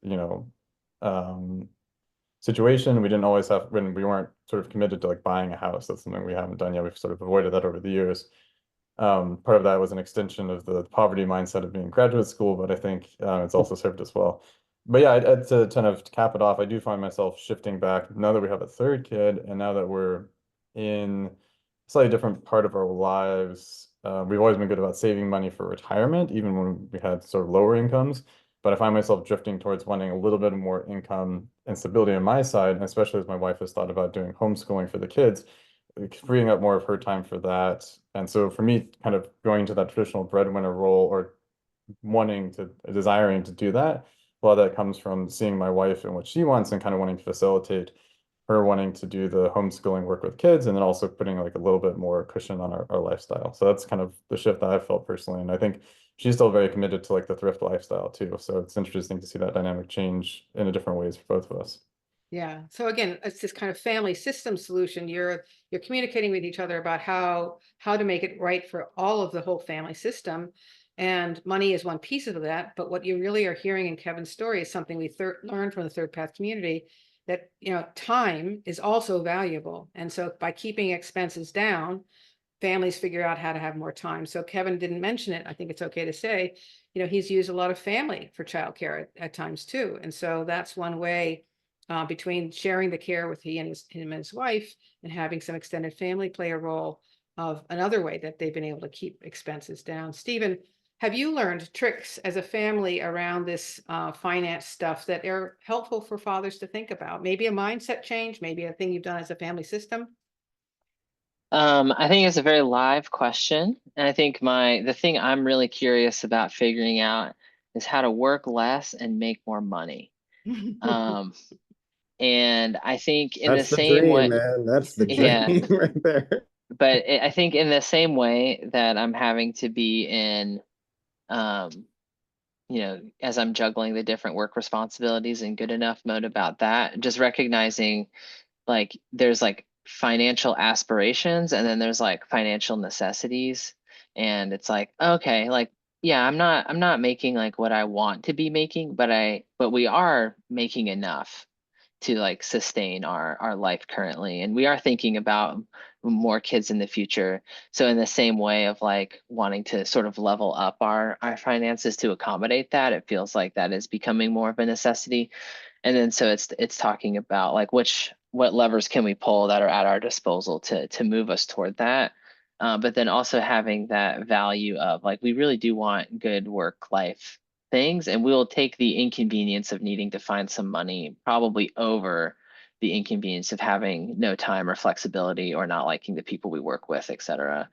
um, situation. We didn't always have, when we weren't sort of committed to like buying a house. That's something we haven't done yet. We've sort of avoided that over the years. Part of that was an extension of the poverty mindset of being in graduate school, but I think it's also served us well. But yeah, to kind of cap it off, I do find myself shifting back now that we have a third kid, and now that we're in a slightly different part of our lives. We've always been good about saving money for retirement, even when we had sort of lower incomes. But I find myself drifting towards wanting a little bit more income and stability on my side, and especially as my wife has thought about doing homeschooling for the kids, freeing up more of her time for that. And so for me, kind of going to that traditional breadwinner role or desiring to do that, a lot of that comes from seeing my wife and what she wants and kind of wanting to facilitate her wanting to do the homeschooling work with kids, and then also putting like a little bit more cushion on our lifestyle. So that's kind of the shift that I've felt personally. And I think she's still very committed to like the thrift lifestyle too. So it's interesting to see that dynamic change in a different ways for both of us. Yeah. So again, it's this kind of family system solution. You're communicating with each other about how to make it right for all of the whole family system. And money is one piece of that. But what you really are hearing in Kevin's story is something we learned from the ThirdPath community, that time is also valuable. And so by keeping expenses down, families figure out how to have more time. So Kevin didn't mention it. I think it's okay to say, he's used a lot of family for childcare at times too. And so that's one way, between sharing the care with him and his wife, and having some extended family play a role, of another way that they've been able to keep expenses down. Stephen, have you learned tricks as a family around this finance stuff that are helpful for fathers to think about? Maybe a mindset change, maybe a thing you've done as a family system? I think it's a very live question. And I think the thing I'm really curious about figuring out is how to work less and make more money. And I think in the That's the same dream, way, man. That's the yeah, dream right there. but I think in the same way that I'm having to be in, as I'm juggling the different work responsibilities and good enough mode about that, just recognizing like there's like financial aspirations and then there's like financial necessities. And it's like, okay, like, yeah, I'm not making like what I want to be making, but we are making enough to like sustain our life currently. And we are thinking about more kids in the future. So in the same way of like wanting to sort of level up our finances to accommodate that, it feels like that is becoming more of a necessity. And then so it's talking about like what levers can we pull that are at our disposal to move us toward that. But then also having that value of like, we really do want good work life things, and we'll take the inconvenience of needing to find some money probably over the inconvenience of having no time or flexibility or not liking the people we work with, et cetera.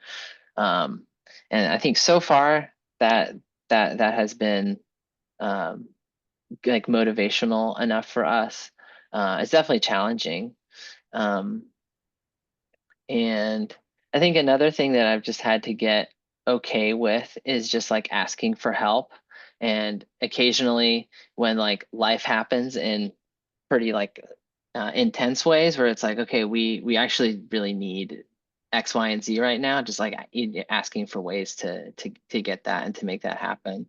And I think so far that has been like motivational enough for us. It's definitely challenging. And I think another thing that I've just had to get okay with is just like asking for help. And occasionally when like life happens in pretty like intense ways where it's like, okay, we actually really need X, Y, and Z right now, just like asking for ways to get that and to make that happen.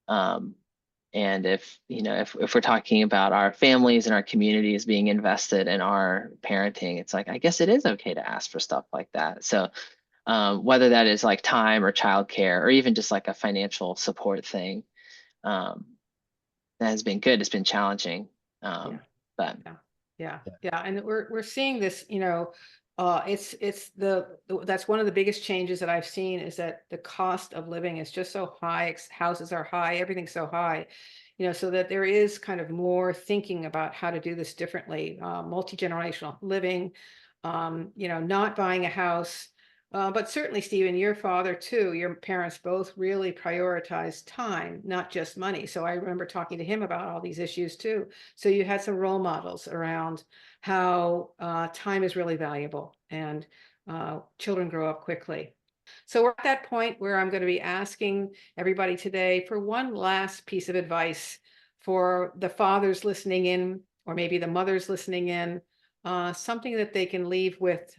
And if we're talking about our families and our communities being invested in our parenting, it's like, I guess it is okay to ask for stuff like that. So whether that is like time or childcare or even just like a financial support thing, that has been good. It's been challenging, Yeah. but Yeah. And we're seeing this, it's that's one of the biggest changes that I've seen, is that the cost of living is just so high. Houses are high, everything's so high, so that there is kind of more thinking about how to do this differently, multi-generational living, not buying a house. But certainly, Stephen, your father too, your parents both really prioritized time, not just money. So I remember talking to him about all these issues too. So you had some role models around how time is really valuable, and children grow up quickly. So we're at that point where I'm going to be asking everybody today for one last piece of advice for the fathers listening in, or maybe the mothers listening in, something that they can leave with,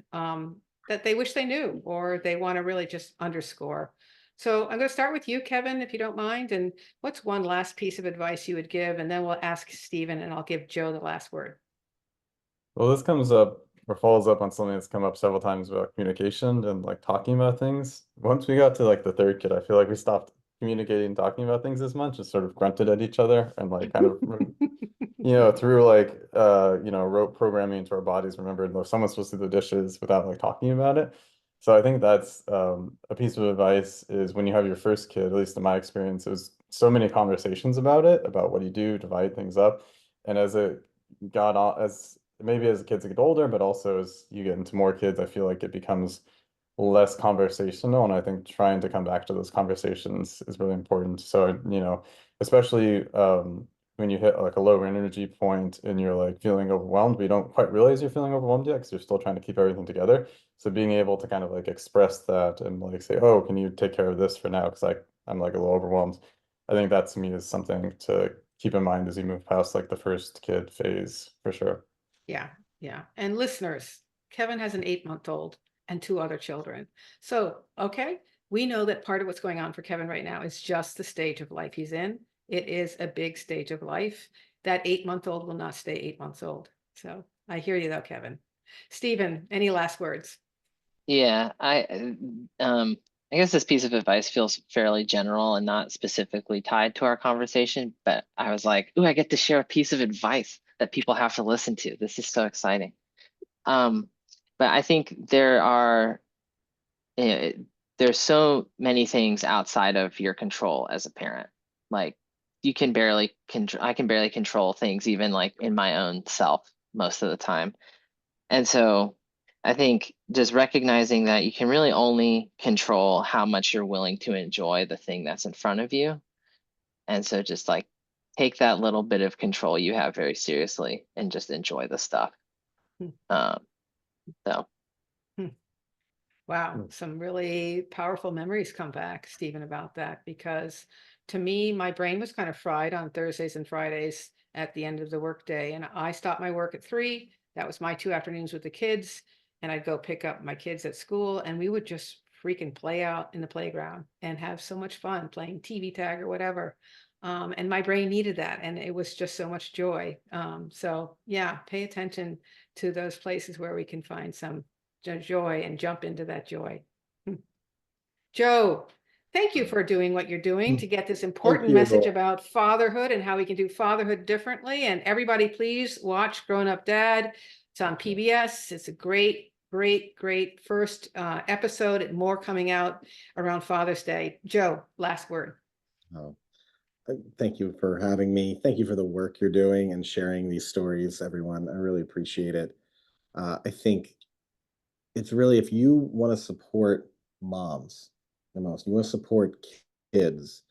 that they wish they knew, or they want to really just underscore. So I'm going to start with you, Kevin, if you don't mind. And what's one last piece of advice you would give? And then we'll ask Stephen, and I'll give Joe the last word. Well, this comes up or follows up on something that's come up several times about communication and like talking about things. Once we got to like the third kid, I feel like we stopped communicating and talking about things as much, just sort of grunted at each other and like kind of through like rote programming into our bodies, remembered that someone's supposed to do the dishes without like talking about it. So I think that's a piece of advice, is when you have your first kid, at least in my experience, it was so many conversations about it, about what you do, divide things up. And as it got on, as maybe as the kids get older, but also as you get into more kids, I feel like it becomes less conversational. And I think trying to come back to those conversations is really important. So, especially when you hit like a lower energy point and you're like feeling overwhelmed, but you don't quite realize you're feeling overwhelmed yet because you're still trying to keep everything together. So being able to kind of like express that and like say, oh, can you take care of this for now? Because I'm like a little overwhelmed. I think that to me is something to keep in mind as you move past like the first kid phase for sure. Yeah. And listeners, Kevin has an 8-month-old and 2 other children. So, okay, we know that part of what's going on for Kevin right now is just the stage of life he's in. It is a big stage of life. That 8-month-old will not stay 8 months old. So I hear you though, Kevin. Stephen, any last words? yeah, I guess this piece of advice feels fairly general and not specifically tied to our conversation, but I was like, ooh, I get to share a piece of advice that people have to listen to. This is so exciting. But I think there's so many things outside of your control as a parent. Like I can barely control things even like in my own self most of the time. And so I think just recognizing that you can really only control how much you're willing to enjoy the thing that's in front of you. And so just like take that little bit of control you have very seriously and just enjoy the stuff. Hmm. So Wow, some really powerful memories come back, Stephen, about that, because to me, my brain was kind of fried on Thursdays and Fridays at the end of the workday. And I stopped my work at 3. That was my 2 afternoons with the kids. And I'd go pick up my kids at school, and we would just freaking play out in the playground and have so much fun playing TV tag or whatever. And my brain needed that. And it was just so much joy. So yeah, pay attention to those places where we can find some joy and jump into that joy. Joe, thank you for doing what you're doing to get this important message you. about fatherhood and how we can do fatherhood differently. And everybody, please watch Grown Up Dad. It's on PBS. It's a great, great, great first episode, and more coming out around Father's Day. Joe, last word. Oh, thank you for having me. Thank you for the work you're doing and sharing these stories, everyone. I really appreciate it. I think it's really, if you want to support moms the most, you want to support kids,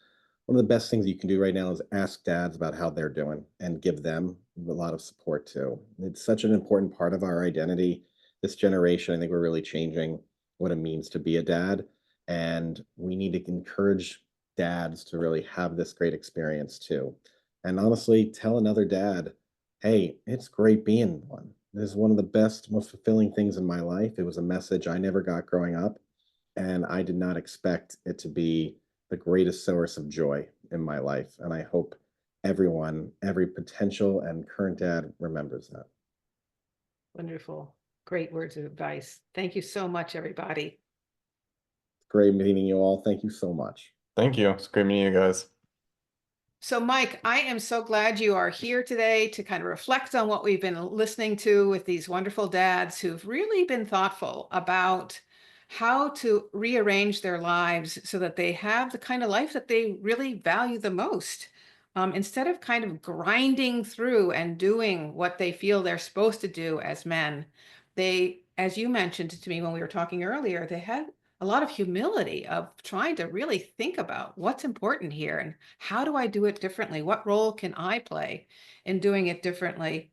one of the best things you can do right now is ask dads about how they're doing and give them a lot of support too. It's such an important part of our identity. This generation, I think we're really changing what it means to be a dad. And we need to encourage dads to really have this great experience too. And honestly, tell another dad, hey, it's great being one. This is one of the best, most fulfilling things in my life. It was a message I never got growing up, and I did not expect it to be the greatest source of joy in my life. And I hope everyone, every potential and current dad remembers that. Wonderful. Great words of advice. Thank you so much, everybody. Great meeting you all. Thank you so much. Thank you. It's great meeting you guys. So, Mike, I am so glad you are here today to kind of reflect on what we've been listening to with these wonderful dads who've really been thoughtful about how to rearrange their lives so that they have the kind of life that they really value the most. Instead of kind of grinding through and doing what they feel they're supposed to do as men, they, as you mentioned to me when we were talking earlier, they had a lot of humility of trying to really think about what's important here and how do I do it differently? What role can I play in doing it differently?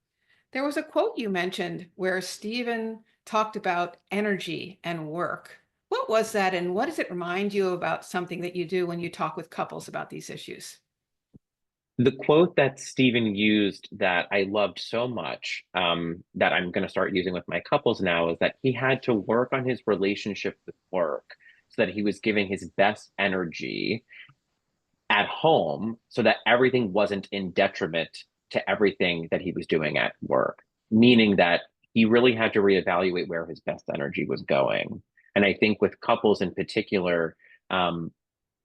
There was a quote you mentioned where Stephen talked about energy and work. What was that, and what does it remind you about something that you do when you talk with couples about these issues? The quote that Stephen used that I loved so much, that I'm going to start using with my couples now, is that he had to work on his relationship with work so that he was giving his best energy at home so that everything wasn't in detriment to everything that he was doing at work, meaning that he really had to reevaluate where his best energy was going. And I think with couples in particular,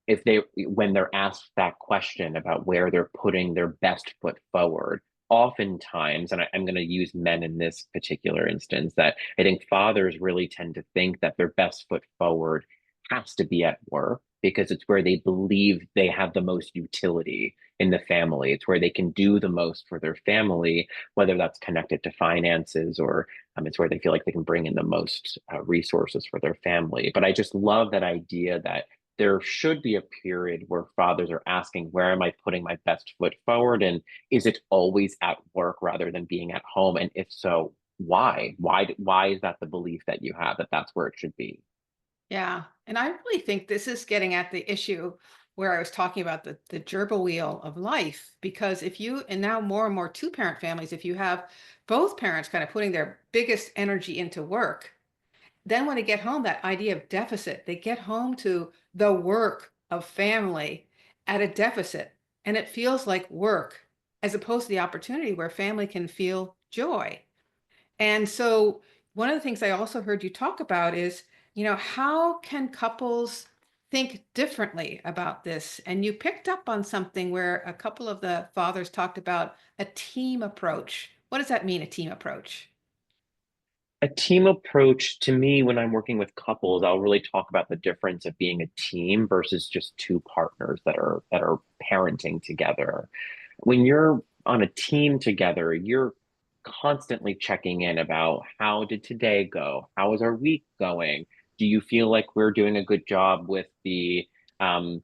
if they when they're asked that question about where they're putting their best foot forward, oftentimes, and I'm going to use men in this particular instance, that I think fathers really tend to think that their best foot forward has to be at work because it's where they believe they have the most utility in the family. It's where they can do the most for their family, whether that's connected to finances or it's where they feel like they can bring in the most resources for their family. But I just love that idea that there should be a period where fathers are asking, where am I putting my best foot forward? And is it always at work rather than being at home? And if so, why? Why is that the belief that you have that that's where it should be? Yeah, and I really think this is getting at the issue where I was talking about the gerbil wheel of life. Because if you, and now more and more two-parent families, if you have both parents kind of putting their biggest energy into work, then when they get home, that idea of deficit, they get home to the work of family at a deficit, and it feels like work as opposed to the opportunity where family can feel joy. And so one of the things I also heard you talk about is, how can couples think differently about this? And you picked up on something where a couple of the fathers talked about a team approach. What does that mean, a team approach? A team approach to me, when I'm working with couples, I'll really talk about the difference of being a team versus just two partners that are parenting together. When you're on a team together, you're constantly checking in about how did today go? How is our week going? Do you feel like we're doing a good job with the um,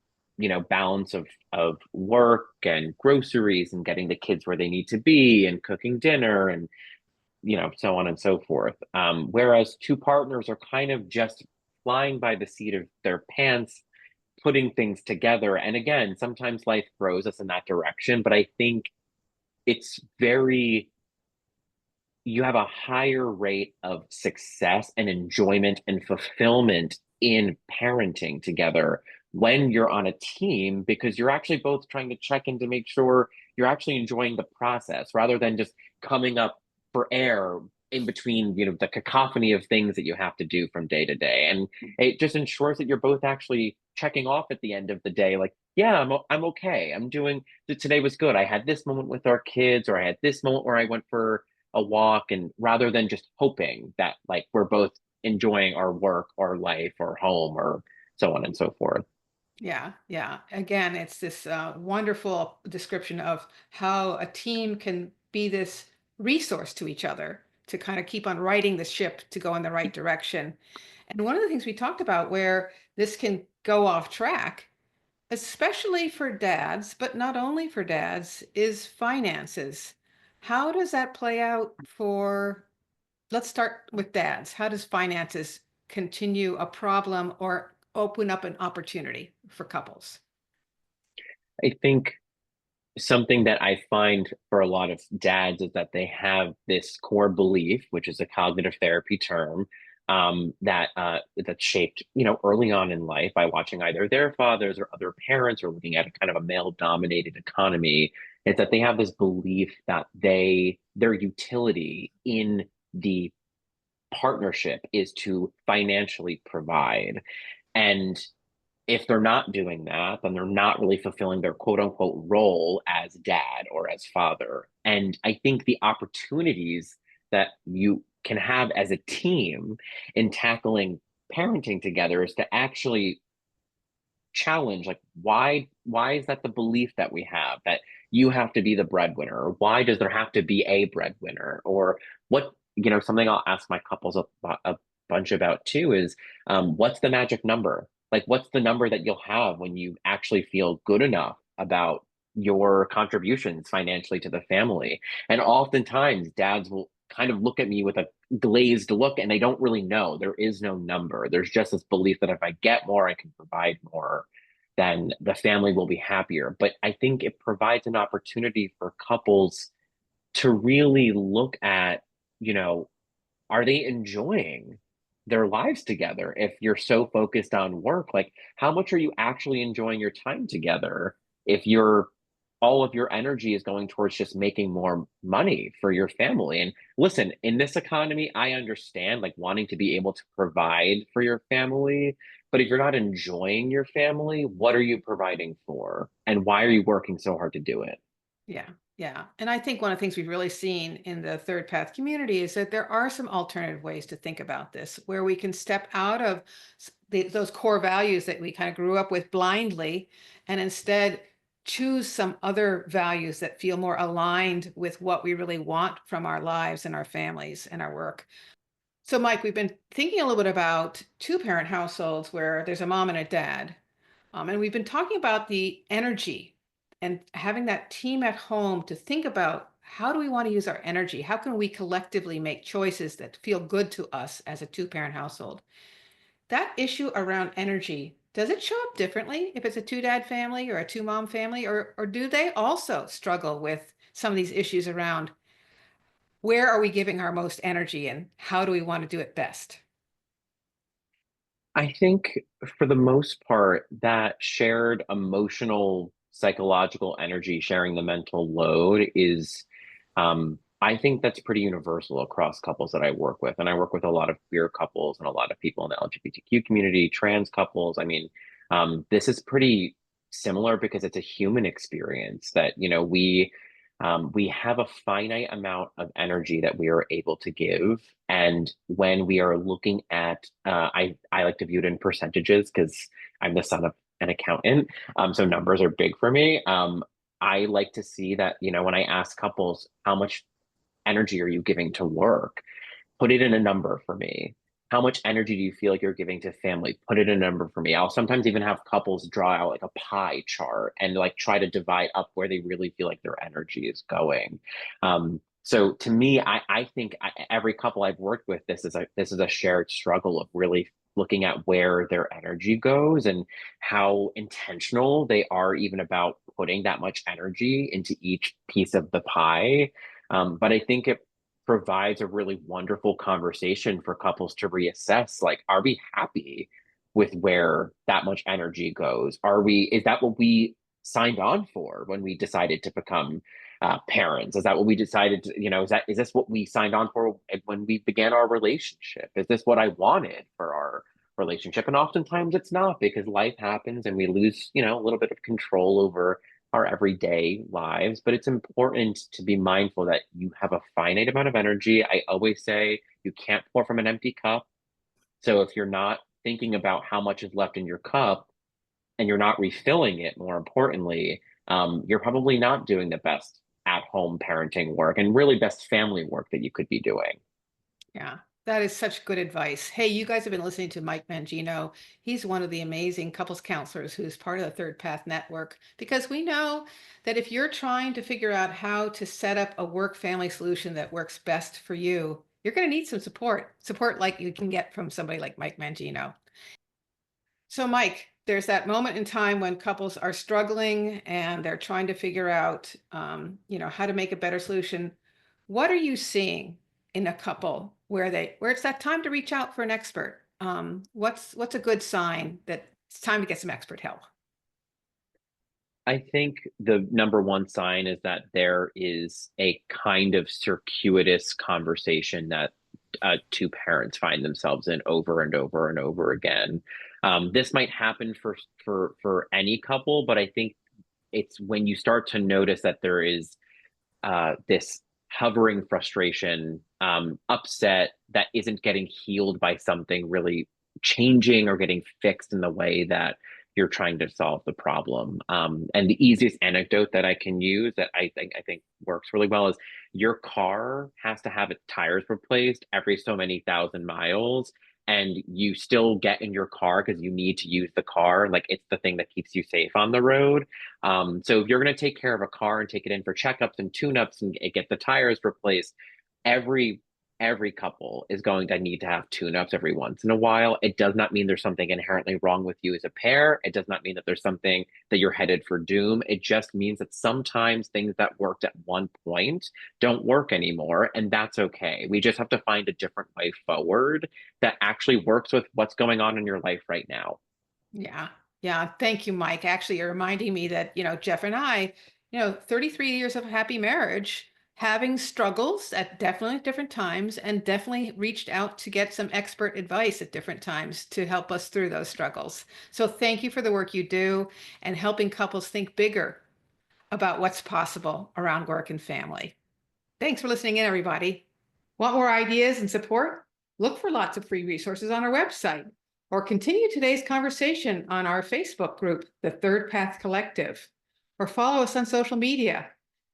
balance of work and groceries and getting the kids where they need to be and cooking dinner and so on and so forth. Whereas two partners are kind of just flying by the seat of their pants, putting things together. And again, sometimes life throws us in that direction, but I think it's very, you have a higher rate of success and enjoyment and fulfillment in parenting together when you're on a team, because you're actually both trying to check in to make sure you're actually enjoying the process rather than just coming up for air in between, the cacophony of things that you have to do from day to day. And it just ensures that you're both actually checking off at the end of the day, like, yeah, I'm okay. I'm doing, today was good. I had this moment with our kids, or I had this moment where I went for a walk, and rather than just hoping that like we're both enjoying our work or life or home or so on and so forth. Yeah, yeah. Again, it's this wonderful description of how a team can be this resource to each other to kind of keep on righting the ship to go in the right direction. And one of the things we talked about where this can go off track, especially for dads, but not only for dads, is finances. How does that play out for, let's start with dads. How does finances continue a problem or open up an opportunity for couples? I think something that I find for a lot of dads is that they have this core belief, which is a cognitive therapy term, that's shaped, early on in life by watching either their fathers or other parents, or looking at a kind of a male-dominated economy. Is that they have this belief that their utility in the partnership is to financially provide. And if they're not doing that, then they're not really fulfilling their quote unquote role as dad or as father. And I think the opportunities that you can have as a team in tackling parenting together is to actually challenge, like, why is that the belief that we have, that you have to be the breadwinner, or why does there have to be a breadwinner, or what, something I'll ask my couples a bunch about too is, what's the magic number, like what's the number that you'll have when you actually feel good enough about your contributions financially to the family. And oftentimes dads will kind of look at me with a glazed look, and they don't really know. There is no number. There's just this belief that if I get more, I can provide more, then the family will be happier. But I think it provides an opportunity for couples to really look at, you know, are they enjoying their lives together? If you're so focused on work, like how much are you actually enjoying your time together? If you're all of your energy is going towards just making more money for your family. And listen, in this economy, I understand like wanting to be able to provide for your family, but if you're not enjoying your family, what are you providing for? And why are you working so hard to do it? Yeah, yeah. And I think one of the things we've really seen in the Third Path community is that there are some alternative ways to think about this, where we can step out of those core values that we kind of grew up with blindly, and instead choose some other values that feel more aligned with what we really want from our lives and our families and our work. So, Mike, we've been thinking a little bit about two-parent households where there's a mom and a dad. And we've been talking about the energy and having that team at home to think about how do we want to use our energy? How can we collectively make choices that feel good to us as a two-parent household? That issue around energy, does it show up differently if it's a two-dad family or a two-mom family, or do they also struggle with some of these issues around where are we giving our most energy and how do we want to do it best? I think for the most part, that shared emotional, psychological energy, sharing the mental load is, I think that's pretty universal across couples that I work with. And I work with a lot of queer couples and a lot of people in the LGBTQ community, trans couples. I mean, this is pretty similar because it's a human experience that, we have a finite amount of energy that we are able to give. And when we are looking at, I like to view it in percentages because I'm the son of an accountant. So numbers are big for me. I like to see that, when I ask couples, how much energy are you giving to work? Put it in a number for me. How much energy do you feel like you're giving to family? Put it in a number for me. I'll sometimes even have couples draw out like a pie chart and like try to divide up where they really feel like their energy is going. So to me, I think every couple I've worked with, this is a shared struggle of really looking at where their energy goes and how intentional they are even about putting that much energy into each piece of the pie. But I think it provides a really wonderful conversation for couples to reassess, like, are we happy with where that much energy goes? Is that what we signed on for when we decided to become parents? Is that what we decided to, is this what we signed on for when we began our relationship? Is this what I wanted for our relationship? And oftentimes it's not, because life happens and we lose, a little bit of control over our everyday lives. But it's important to be mindful that you have a finite amount of energy. I always say you can't pour from an empty cup. So if you're not thinking about how much is left in your cup and you're not refilling it, more importantly, you're probably not doing the best at home parenting work and really best family work that you could be doing. Yeah, that is such good advice. Hey, you guys have been listening to Mike Mangino. He's one of the amazing couples counselors who's part of the Third Path Network, because we know that if you're trying to figure out how to set up a work family solution that works best for you, you're going to need some support like you can get from somebody like Mike Mangino. So, Mike, there's that moment in time when couples are struggling and they're trying to figure out, how to make a better solution. What are you seeing in a couple where it's that time to reach out for an expert? What's a good sign that it's time to get some expert help? I think the number one sign is that there is a kind of circuitous conversation that two parents find themselves in over and over and over again. This might happen for any couple, but I think it's when you start to notice that there is this hovering frustration, upset that isn't getting healed by something really changing or getting fixed in the way that you're trying to solve the problem. And the easiest anecdote that I can use that I think works really well is your car has to have its tires replaced every so many thousand miles, and you still get in your car because you need to use the car. Like, it's the thing that keeps you safe on the road. So if you're going to take care of a car and take it in for checkups and tune-ups and get the tires replaced, every couple is going to need to have tune-ups every once in a while. It does not mean there's something inherently wrong with you as a pair. It does not mean that there's something that you're headed for doom. It just means that sometimes things that worked at one point don't work anymore, and that's okay. We just have to find a different way forward that actually works with what's going on in your life right now. Yeah. Yeah. Thank you, Mike. Actually, you're reminding me that, Jeff and I, 33 years of happy marriage, having struggles at definitely different times, and definitely reached out to get some expert advice at different times to help us through those struggles. So thank you for the work you do and helping couples think bigger about what's possible around work and family. Thanks for listening in, everybody. Want more ideas and support? Look for lots of free resources on our website, or continue today's conversation on our Facebook group, the Third Path Collective, or follow us on social media.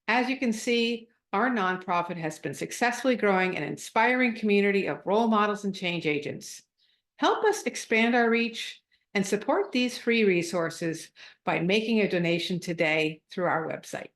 As you can see, our nonprofit has been successfully growing an inspiring community of role models and change agents. Help us expand our reach and support these free resources by making a donation today through our website.